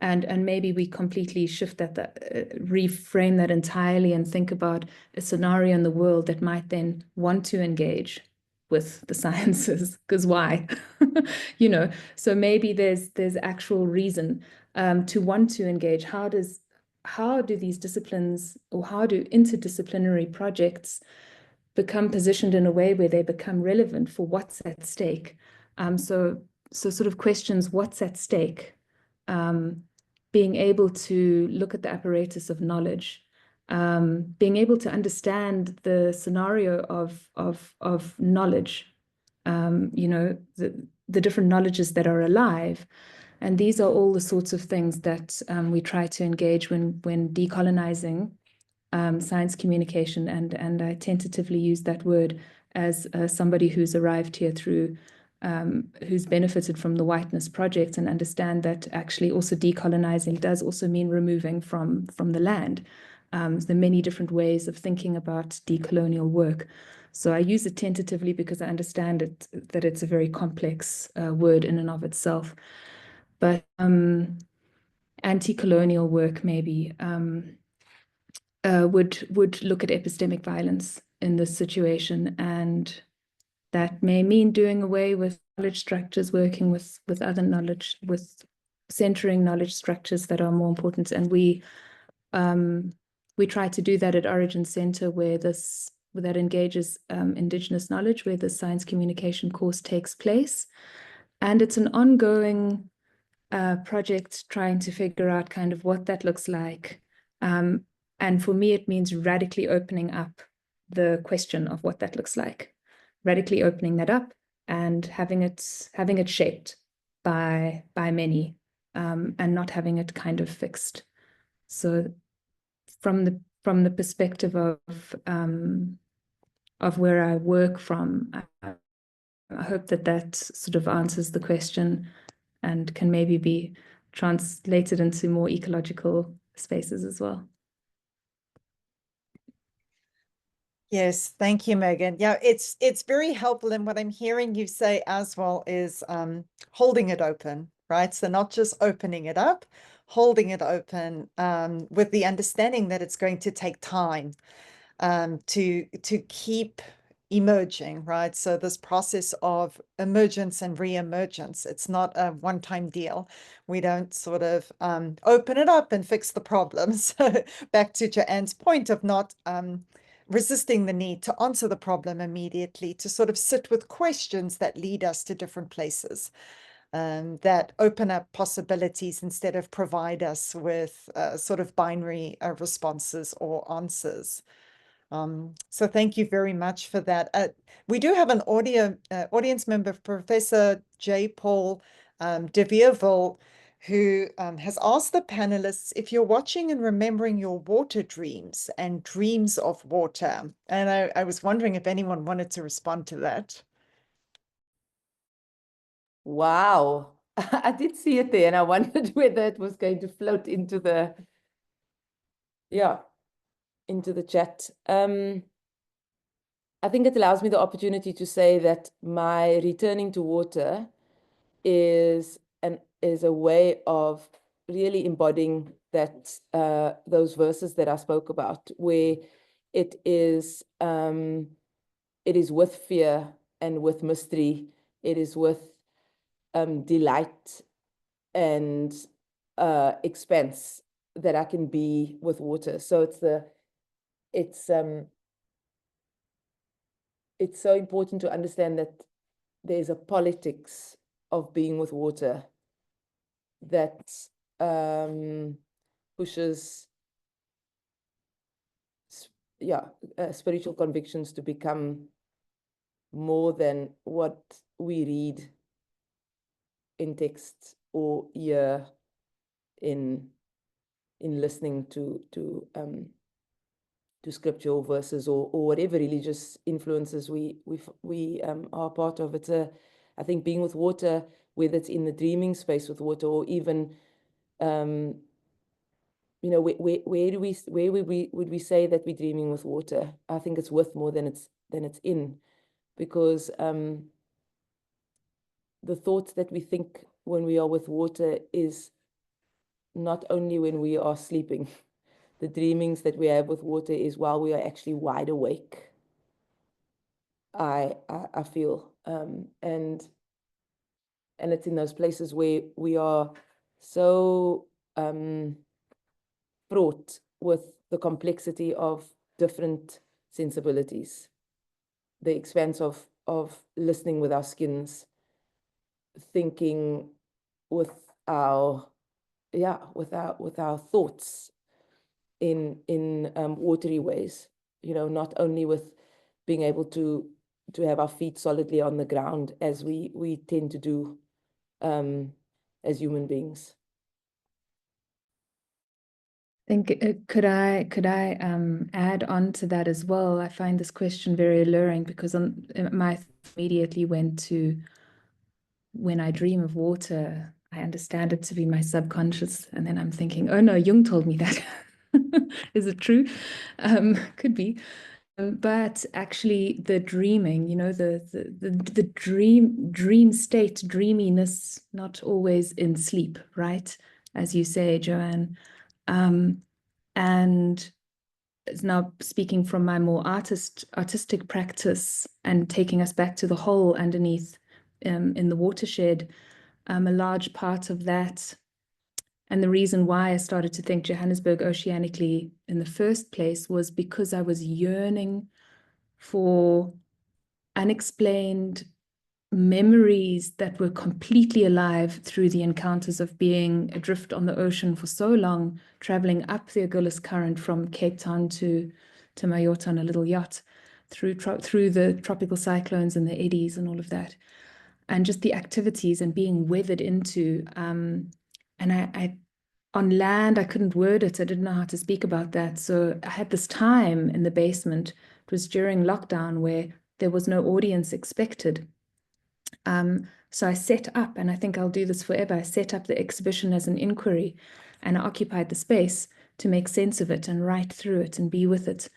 Speaker 3: And maybe we completely shift that, reframe that entirely, and think about a scenario in the world that might then want to engage with the sciences, because why? You know, so maybe there's actual reason to want to engage. How do these disciplines, or how do interdisciplinary projects become positioned in a way where they become relevant for what's at stake? So sort of questions, what's at stake? Being able to look at the apparatus of knowledge, being able to understand the scenario of knowledge, you know, the different knowledges that are alive. And these are all the sorts of things that we try to engage when decolonizing science communication. And I tentatively use that word as somebody who's arrived here through, who's benefited from the Whiteness Project, and understand that actually also decolonizing does also mean removing from the land. There are many different ways of thinking about decolonial work. So I use it tentatively because I understand that it's a very complex word in and of itself. But anti-colonial work maybe would look at epistemic violence in this situation, and that may mean doing away with knowledge structures, working with other knowledge, with centering knowledge structures that are more important. And we try to do that at Origin Center, where that engages Indigenous knowledge, where the science communication course takes place. And it's an ongoing project trying to figure out kind of what that looks like. And for me, it means radically opening up the question of what that looks like, radically opening that up and having it shaped by many, and not having it kind of fixed. So from the perspective of where I work from, I hope that sort of answers the question and can maybe be translated into more ecological spaces as well.
Speaker 1: Yes, thank you, Megan. Yeah, it's very helpful. And what I'm hearing you say as well is holding it open, right? So not just opening it up, holding it open with the understanding that it's going to take time to keep emerging, right? So this process of emergence and re-emergence, it's not a one-time deal. We don't sort of open it up and fix the problem. So back to Joanne's point of not resisting the need to answer the problem immediately, to sort of sit with questions that lead us to different places, that open up possibilities instead of provide us with sort of binary responses or answers. So thank you very much for that. We do have an audience member, Professor J. Paul de Vierville, who has asked the panelists if you're watching and remembering your water dreams and dreams of water. And I was wondering if anyone wanted to respond to that.
Speaker 2: Wow. I did see it there and I wondered whether it was going to float into the, into the chat. I think it allows me the opportunity to say that my returning to water is a way of really embodying that those verses that I spoke about, where it is with fear and with mystery, it is with delight and expense that I can be with water. So it's so important to understand that there's a politics of being with water that pushes spiritual convictions to become more than what we read in text or hear in listening to scriptural verses or whatever religious influences we are part of. It's I think being with water, whether it's in the dreaming space with water or even you know, where would we say that we're dreaming with water? I think it's with more than it's in, because the thoughts that we think when we are with water is not only when we are sleeping. The dreamings that we have with water is while we are actually wide awake. I feel, and it's in those places where we are so fraught with the complexity of different sensibilities, the expanse of listening with our skins, thinking with our thoughts in watery ways, you know, not only with being able to have our feet solidly on the ground as we tend to do as human beings.
Speaker 3: I think could I add on to that as well? I find this question very alluring because my immediately went to, when I dream of water, I understand it to be my subconscious, and then I'm thinking, oh no, Jung told me that. Is it true? Could be. But actually, the dreaming, you know, the dream state, dreaminess, not always in sleep, right? As you say, Joanne. And now speaking from my more artistic practice and taking us back to the whole underneath in the watershed, a large part of that, and the reason why I started to think Johannesburg oceanically in the first place was because I was yearning for unexplained memories that were completely alive through the encounters of being adrift on the ocean for so long, traveling up the Agulhas Current from Cape Town to Mayotte on a little yacht, through the tropical cyclones and the eddies and all of that, and just the activities and being weathered into. And I on land, I couldn't word it. I didn't know how to speak about that. So I had this time in the basement. It was during lockdown where there was no audience expected. So I set up, and I think I'll do this forever, I set up the exhibition as an inquiry, and I occupied the space to make sense of it and write through it and be with it.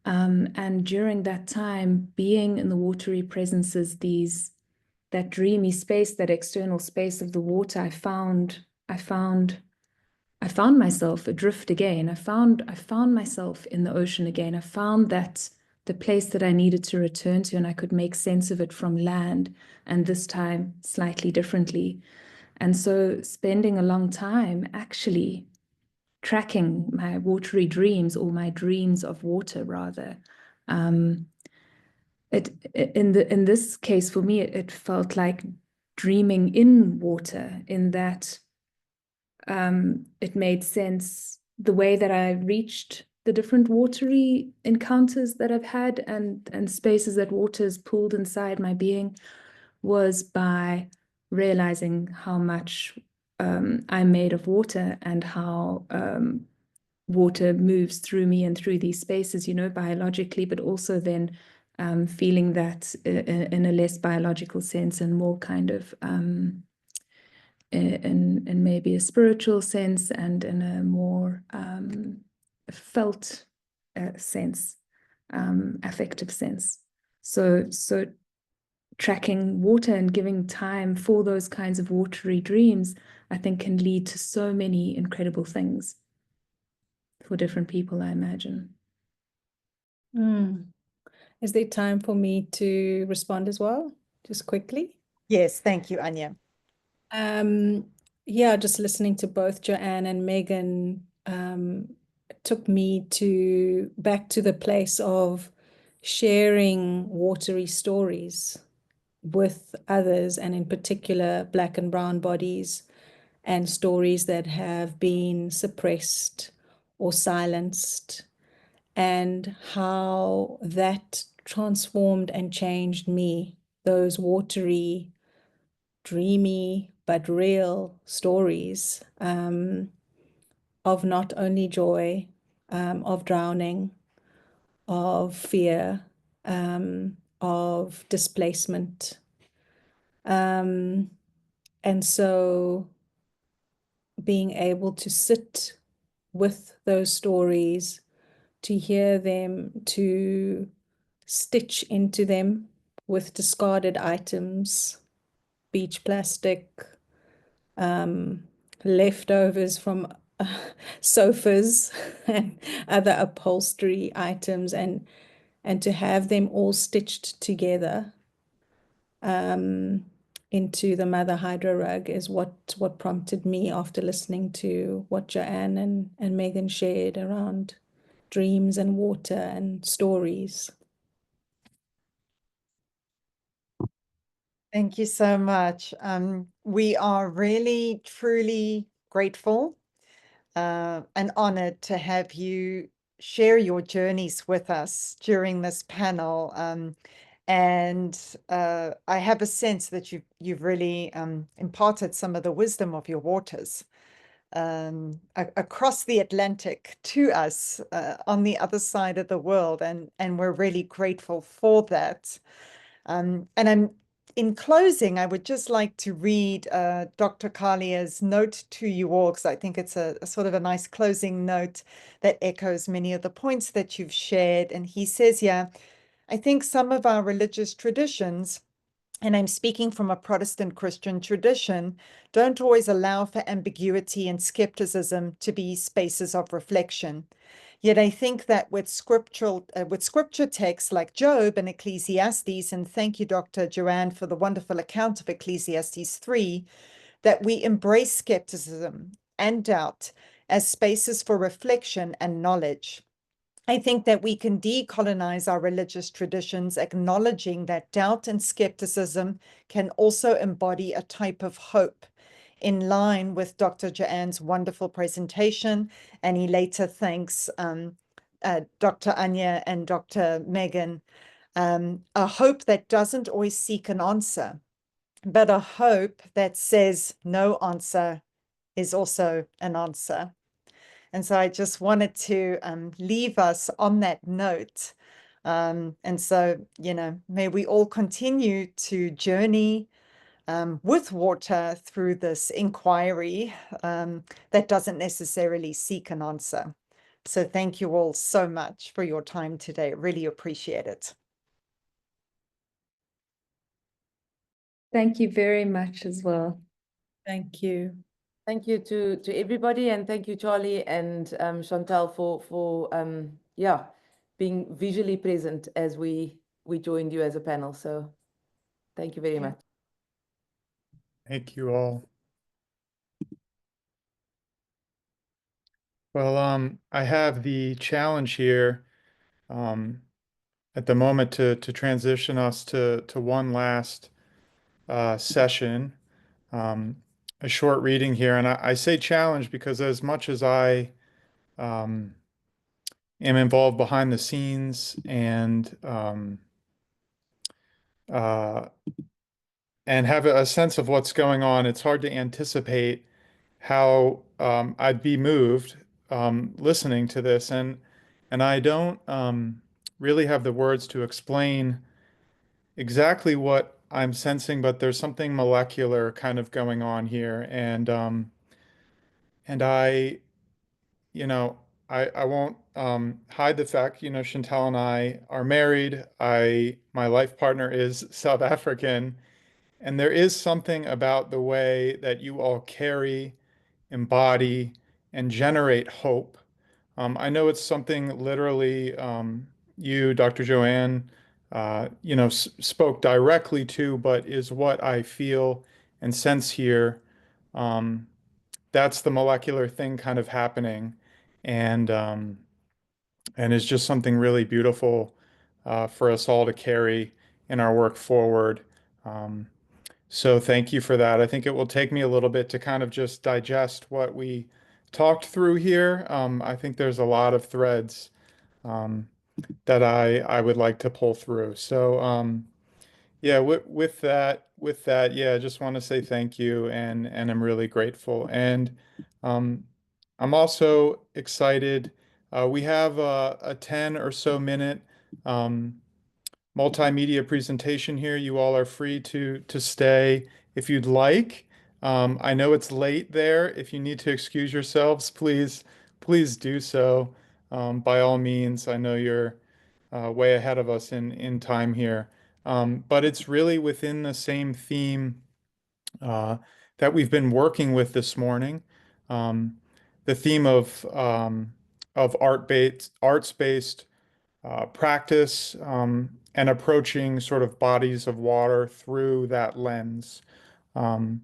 Speaker 3: And during that time, being in the watery presences, that dreamy space, that external space of the water, I found myself adrift again. I found myself in the ocean again. I found that the place that I needed to return to, and I could make sense of it from land, and this time slightly differently. And so spending a long time actually tracking my watery dreams, or my dreams of water rather. In this case for me, it felt like dreaming in water, in that it made sense the way that I reached the different watery encounters that I've had and spaces that water has pulled inside my being was by realizing how much I'm made of water and how water moves through me and through these spaces, biologically, but also then feeling that in a less biological sense and more kind of in maybe a spiritual sense and in a more felt sense, affective sense. So tracking water and giving time for those kinds of watery dreams, I think can lead to so many incredible things for different people, I imagine.
Speaker 4: Is there time for me to respond as well, just quickly?
Speaker 1: Yes, thank you, Anya.
Speaker 4: Yeah, just listening to both Joanne and Megan took me back to the place of sharing watery stories with others, and in particular Black and brown bodies, and stories that have been suppressed or silenced, and how that transformed and changed me. Those watery, dreamy, but real stories of not only joy, of drowning, of fear, of displacement. And so being able to sit with those stories, to hear them, to stitch into them with discarded items, beach plastic, leftovers from sofas and other upholstery items, and to have them all stitched together into the Mother Hydro rug is what prompted me after listening to what Joanne and Megan shared around dreams and water and stories.
Speaker 1: Thank you so much. We are really, truly grateful and honored to have you share your journeys with us during this panel. And I have a sense that you've really imparted some of the wisdom of your waters across the Atlantic to us on the other side of the world, and we're really grateful for that. And in closing, I would just like to read Dr. Kalia's note to you all, because I think it's a sort of a nice closing note that echoes many of the points that you've shared. And he says, yeah, I think some of our religious traditions, and I'm speaking from a Protestant Christian tradition, don't always allow for ambiguity and skepticism to be spaces of reflection. Yet I think that with scripture texts like Job and Ecclesiastes, and thank you, Dr. Joanne, for the wonderful account of Ecclesiastes 3, that we embrace skepticism and doubt as spaces for reflection and knowledge. I think that we can decolonize our religious traditions, acknowledging that doubt and skepticism can also embody a type of hope, in line with Dr. Joanne's wonderful presentation. And he later thanks Dr. Anya and Dr. Megan, a hope that doesn't always seek an answer, but a hope that says no answer is also an answer. And so I just wanted to leave us on that note. And so, may we all continue to journey with water through this inquiry that doesn't necessarily seek an answer. So thank you all so much for your time today. Really appreciate it.
Speaker 3: Thank you very much as well.
Speaker 4: Thank you.
Speaker 2: Thank you to everybody, and thank you, Charlie and Chantal, for being visually present as we joined you as a panel. So thank you very much.
Speaker 7: Thank you all. Well, I have the challenge here at the moment to transition us to one last session, a short reading here. And I say challenge because as much as I am involved behind the scenes and have a sense of what's going on, it's hard to anticipate how I'd be moved listening to this, and I don't really have the words to explain exactly what I'm sensing, but there's something molecular kind of going on here, and you know, I won't hide the fact, Chantal and I are married. My life partner is South African, and there is something about the way that you all carry, embody, and generate hope. I know it's something literally you, Dr. Joanne, spoke directly to, but is what I feel and sense here. Um, that's the molecular thing kind of happening, and it's just something really beautiful for us all to carry in our work forward. Um, so thank you for that. I think it will take me a little bit to kind of just digest what we talked through here. I think there's a lot of threads um, that I would like to pull through. So yeah, with that, yeah, I just want to say thank you, and I'm really grateful. And um, I'm also excited. We have a 10 or so minute um, multimedia presentation here. You all are free to stay if you'd like. I know it's late there. If you need to excuse yourselves, please do so. By all means, I know you're way ahead of us in time here. But it's really within the same theme uh, that we've been working with this morning. Um, the theme of arts-based practice and approaching sort of bodies of water through that lens. Um,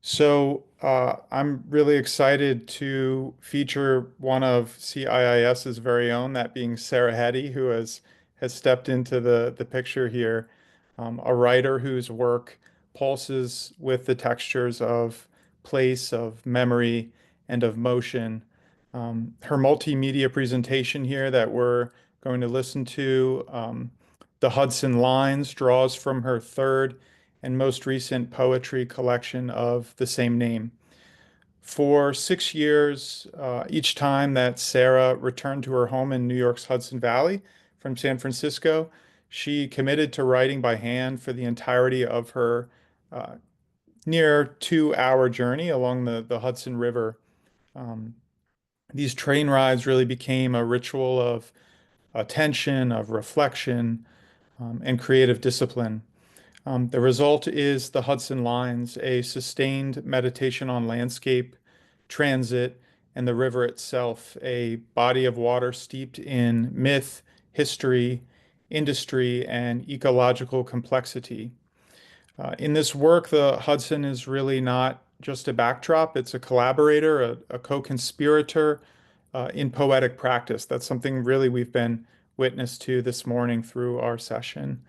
Speaker 7: so I'm really excited to feature one of CIIS's very own, that being Sarah Hetty, who has stepped into the picture here, a writer whose work pulses with the textures of place, of memory, and of motion. Her multimedia presentation here that we're going to listen to, The Hudson Lines, draws from her third and most recent poetry collection of the same name. For 6 years, each time that Sarah returned to her home in New York's Hudson Valley from San Francisco, she committed to writing by hand for the entirety of her near 2 hour journey along the Hudson River. Um, these train rides really became a ritual of attention, of reflection, and creative discipline. The result is the Hudson Lines, a sustained meditation on landscape, transit, and the river itself, a body of water steeped in myth, history, industry, and ecological complexity. In this work, the Hudson is really not just a backdrop, it's a collaborator, a co-conspirator in poetic practice. That's something really we've been witness to this morning through our session.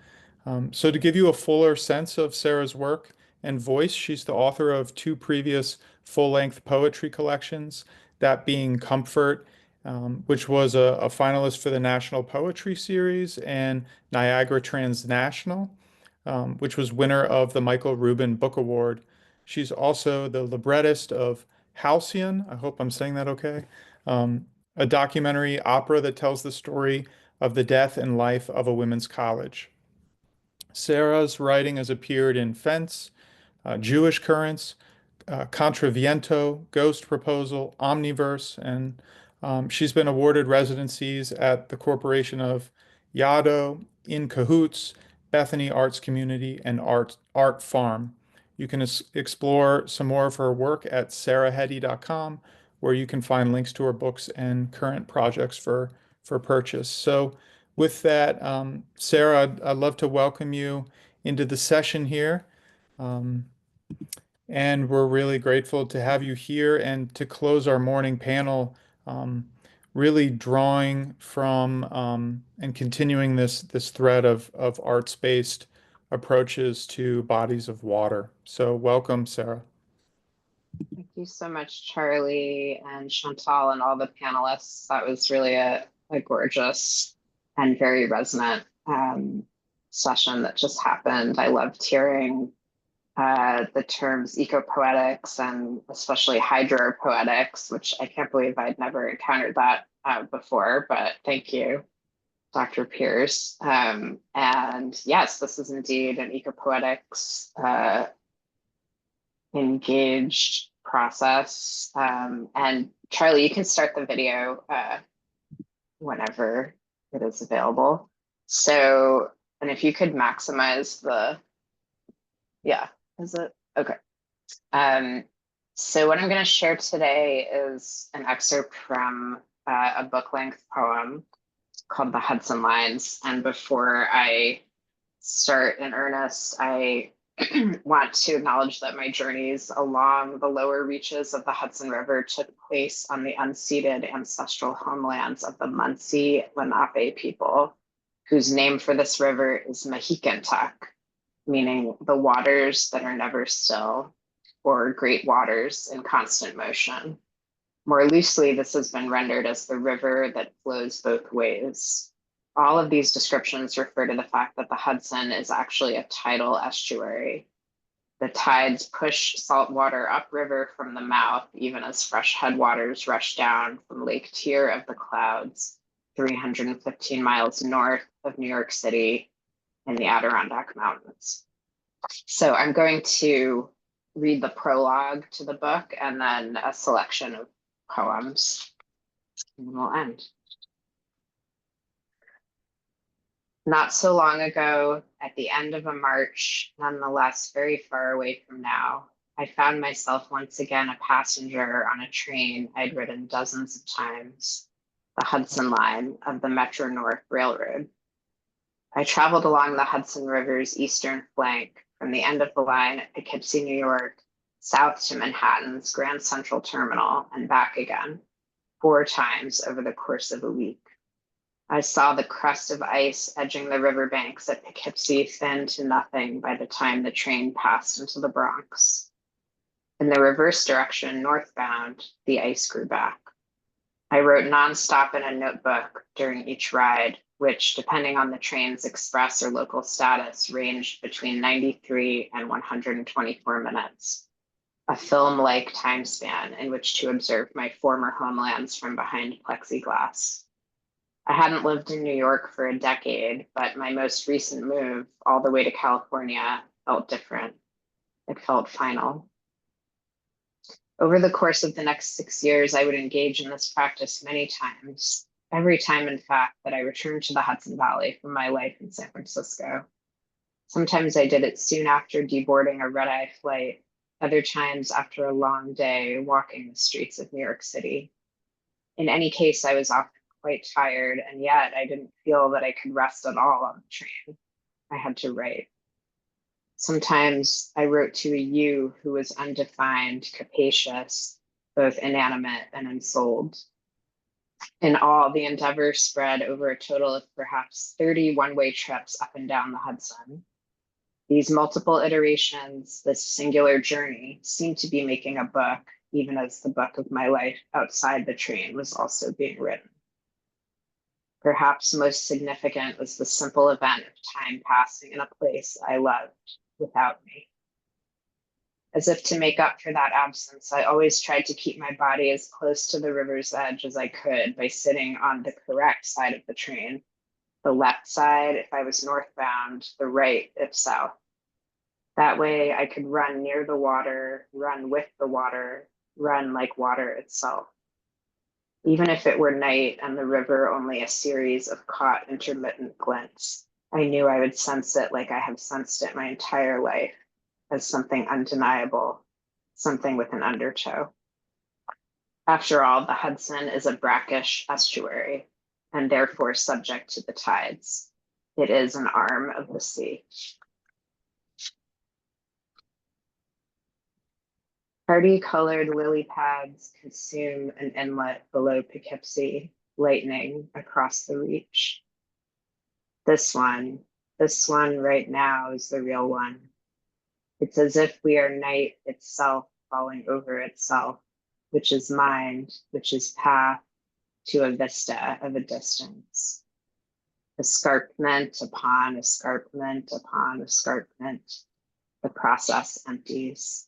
Speaker 7: So to give you a fuller sense of Sarah's work and voice, she's the author of two previous full-length poetry collections, that being Comfort, which was a finalist for the National Poetry Series, and Niagara Transnational, which was winner of the Michael Rubin Book Award. She's also the librettist of Halcyon, I hope I'm saying that okay, a documentary opera that tells the story of the death and life of a women's college. Sarah's writing has appeared in Fence, Jewish Currents, Contraviento, Ghost Proposal, Omniverse, and she's been awarded residencies at the Corporation of Yaddo, In Cahoots, Bethany Arts Community, and Art Farm. You can explore some more of her work at sarahhetty.com, where you can find links to her books and current projects for purchase. So with that, Sarah, I'd love to welcome you into the session here. And we're really grateful to have you here and to close our morning panel, really drawing from and continuing this thread of arts-based approaches to bodies of water. So welcome, Sarah.
Speaker 8: Thank you so much, Charlie and Chantal and all the panelists. That was really a a gorgeous and very resonant session that just happened. I loved hearing the terms eco-poetics and especially hydropoetics, which I can't believe I'd never encountered that before, but thank you, Dr. Pierce. And yes, this is indeed an eco-poetics engaged process. And Charlie, you can start the video whenever it is available. So, and if you could maximize the, yeah, is it? Okay. So what I'm going to share today is an excerpt from a book-length poem called The Hudson Lines. And before I start in earnest, I want to acknowledge that my journeys along the lower reaches of the Hudson River took place on the unceded ancestral homelands of the Munsee Lenape people, whose name for this river is Mahicantuck, meaning the waters that are never still, or great waters in constant motion. More loosely, this has been rendered as the river that flows both ways. All of these descriptions refer to the fact that the Hudson is actually a tidal estuary. The tides push salt water upriver from the mouth, even as fresh headwaters rush down from Lake Tier of the Clouds, 315 miles north of New York City in the Adirondack Mountains. So I'm going to read the prologue to the book and then a selection of poems, and we'll end. Not so long ago, at the end of a march, nonetheless very far away from now, I found myself once again a passenger on a train I'd ridden dozens of times, the Hudson Line of the Metro North Railroad. I traveled along the Hudson River's eastern flank from the end of the line at Poughkeepsie, New York, south to Manhattan's Grand Central Terminal and back again, 4 times over the course of a week. I saw the crust of ice edging the riverbanks at Poughkeepsie thin to nothing by the time the train passed into the Bronx. In the reverse direction, northbound, the ice grew back. I wrote nonstop in a notebook during each ride, which, depending on the train's express or local status, ranged between 93 and 124 minutes. A film-like time span in which to observe my former homelands from behind plexiglass. I hadn't lived in New York for a decade, but my most recent move, all the way to California, felt different. It felt final. Over the course of the next 6 years, I would engage in this practice many times, every time, in fact, that I returned to the Hudson Valley from my life in San Francisco. Sometimes I did it soon after deboarding a red-eye flight, other times after a long day walking the streets of New York City. In any case, I was often quite tired, and yet I didn't feel that I could rest at all on the train. I had to write. Sometimes I wrote to a you who was undefined, capacious, both inanimate and ensouled. In all, the endeavor spread over a total of perhaps 30 one-way trips up and down the Hudson. These multiple iterations, this singular journey, seemed to be making a book, even as the book of my life outside the train was also being written. Perhaps most significant was the simple event of time passing in a place I loved without me. As if to make up for that absence, I always tried to keep my body as close to the river's edge as I could by sitting on the correct side of the train, the left side if I was northbound, the right if south. That way I could run near the water, run with the water, run like water itself. Even if it were night and the river only a series of caught intermittent glints, I knew I would sense it like I have sensed it my entire life, as something undeniable, something with an undertow. After all, the Hudson is a brackish estuary, and therefore subject to the tides. It is an arm of the sea. Party-colored lily pads consume an inlet below Poughkeepsie, lightning across the reach. This one right now is the real one. It's as if we are night itself falling over itself, which is mind, which is path, to a vista of a distance. Escarpment upon escarpment upon escarpment, the process empties.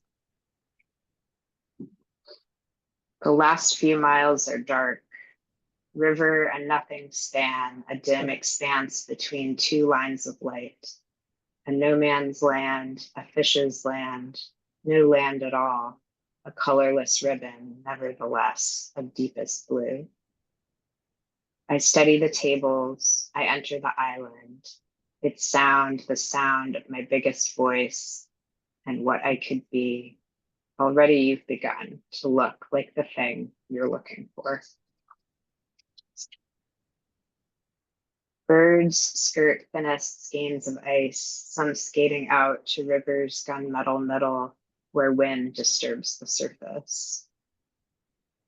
Speaker 8: The last few miles are dark. River and nothing span, a dim expanse between two lines of light. A no man's land, a fish's land, no land at all, a colorless ribbon, nevertheless, of deepest blue. I study the tables, I enter the island, its sound, the sound of my biggest voice, and what I could be. Already you've begun to look like the thing you're looking for. Birds skirt thinnest skeins of ice, some skating out to rivers gunmetal middle, where wind disturbs the surface.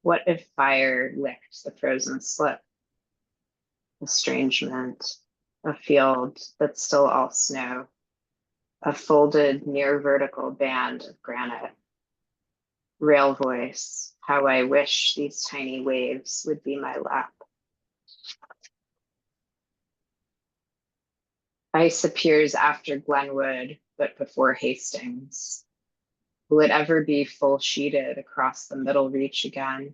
Speaker 8: What if fire licked the frozen slip? Estrangement, a field that's still all snow, a folded near vertical band of granite. Rail voice, how I wish these tiny waves would be my lap. Ice appears after Glenwood, but before Hastings. Will it ever be full sheeted across the middle reach again?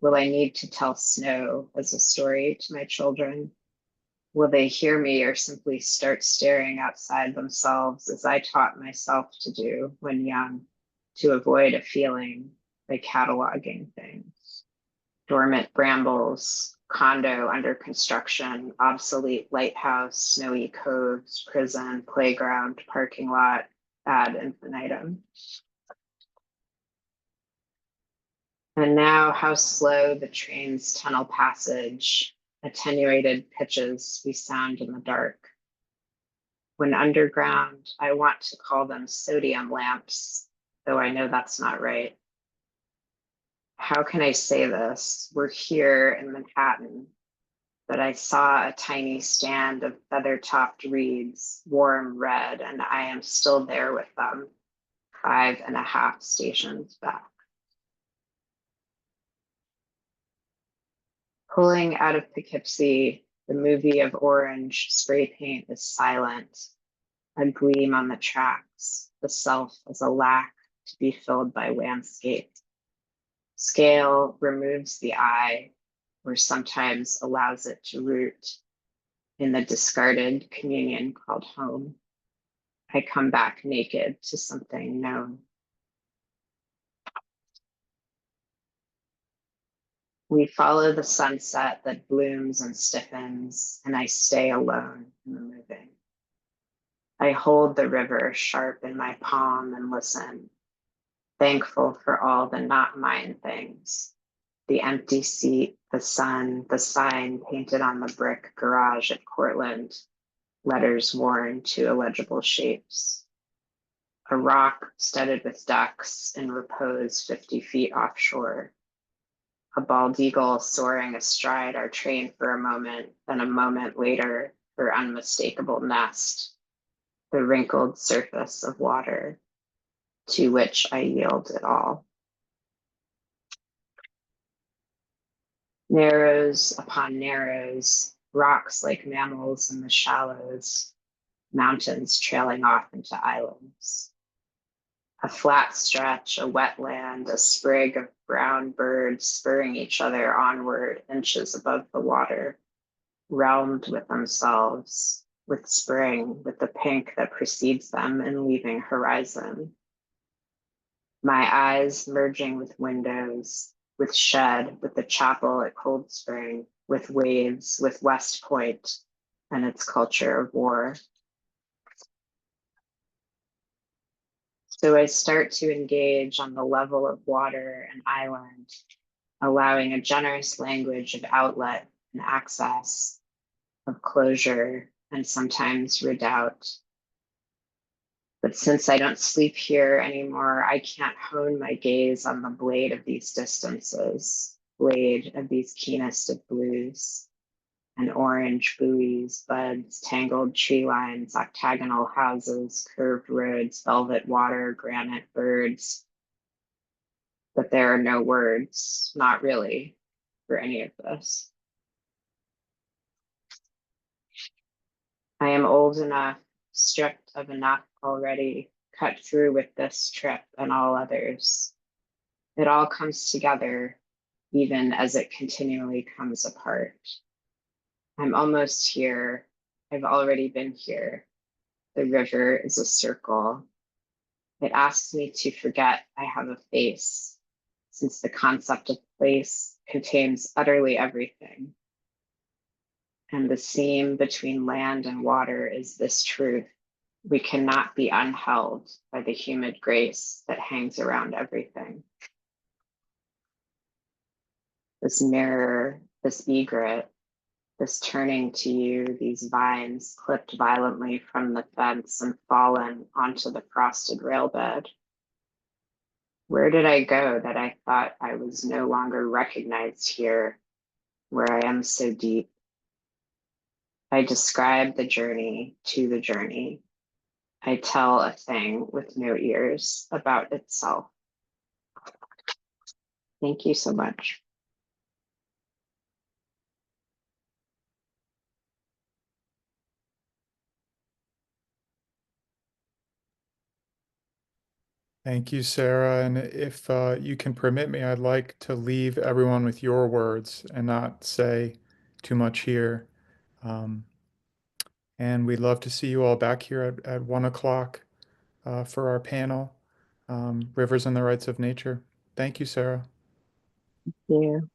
Speaker 8: Will I need to tell snow as a story to my children? Will they hear me or simply start staring outside themselves as I taught myself to do when young, to avoid a feeling by cataloging things? Dormant brambles, condo under construction, obsolete lighthouse, snowy coves, prison, playground, parking lot, ad infinitum. And now how slow the train's tunnel passage, attenuated pitches we sound in the dark. When underground, I want to call them sodium lamps, though I know that's not right. How can I say this? We're here in Manhattan, but I saw a tiny stand of feather-topped reeds, warm red, and I am still there with them, 5.5 stations back. Pulling out of Poughkeepsie, the movie of orange spray paint is silent, a gleam on the tracks, the self as a lack to be filled by landscape. Scale removes the eye, or sometimes allows it to root in the discarded communion called home. I come back naked to something known. We follow the sunset that blooms and stiffens, and I stay alone in the moving. I hold the river sharp in my palm and listen, thankful for all the not mine things. The empty seat, the sun, the sign painted on the brick garage at Cortland, letters worn to illegible shapes. A rock studded with ducks in repose 50 feet offshore. A bald eagle soaring astride our train for a moment, then a moment later, her unmistakable nest, the wrinkled surface of water, to which I yield it all. Narrows upon narrows, rocks like mammals in the shallows, mountains trailing off into islands. A flat stretch, a wetland, a sprig of brown birds spurring each other onward inches above the water, realmed with themselves, with spring, with the pink that precedes them in leaving horizon. My eyes merging with windows, with shed, with the chapel at Cold Spring, with waves, with West Point and its culture of war. So I start to engage on the level of water and island, allowing a generous language of outlet and access, of closure and sometimes redoubt. But since I don't sleep here anymore, I can't hone my gaze on the blade of these distances, blade of these keenest of blues, and orange buoys, buds, tangled tree lines, octagonal houses, curved roads, velvet water, granite birds. But there are no words, not really. for any of this. I am old enough, stripped of enough already, cut through with this trip and all others. It all comes together, even as it continually comes apart. I'm almost here. I've already been here. The river is a circle. It asks me to forget I have a face, since the concept of place contains utterly everything. And the seam between land and water is this truth. We cannot be unheld by the humid grace that hangs around everything. This mirror, this egret, this turning to you, these vines clipped violently from the fence and fallen onto the frosted railbed. Where did I go that I thought I was no longer recognized here, where I am so deep? I describe the journey to the journey. I tell a thing with no ears about itself. Thank you so much.
Speaker 7: Thank you, Sarah. And if you can permit me, I'd like to leave everyone with your words and not say too much here. And we'd love to see you all back here at 1 o'clock for our panel, Rivers and the Rights of Nature. Thank you, Sarah.
Speaker 8: Thank you.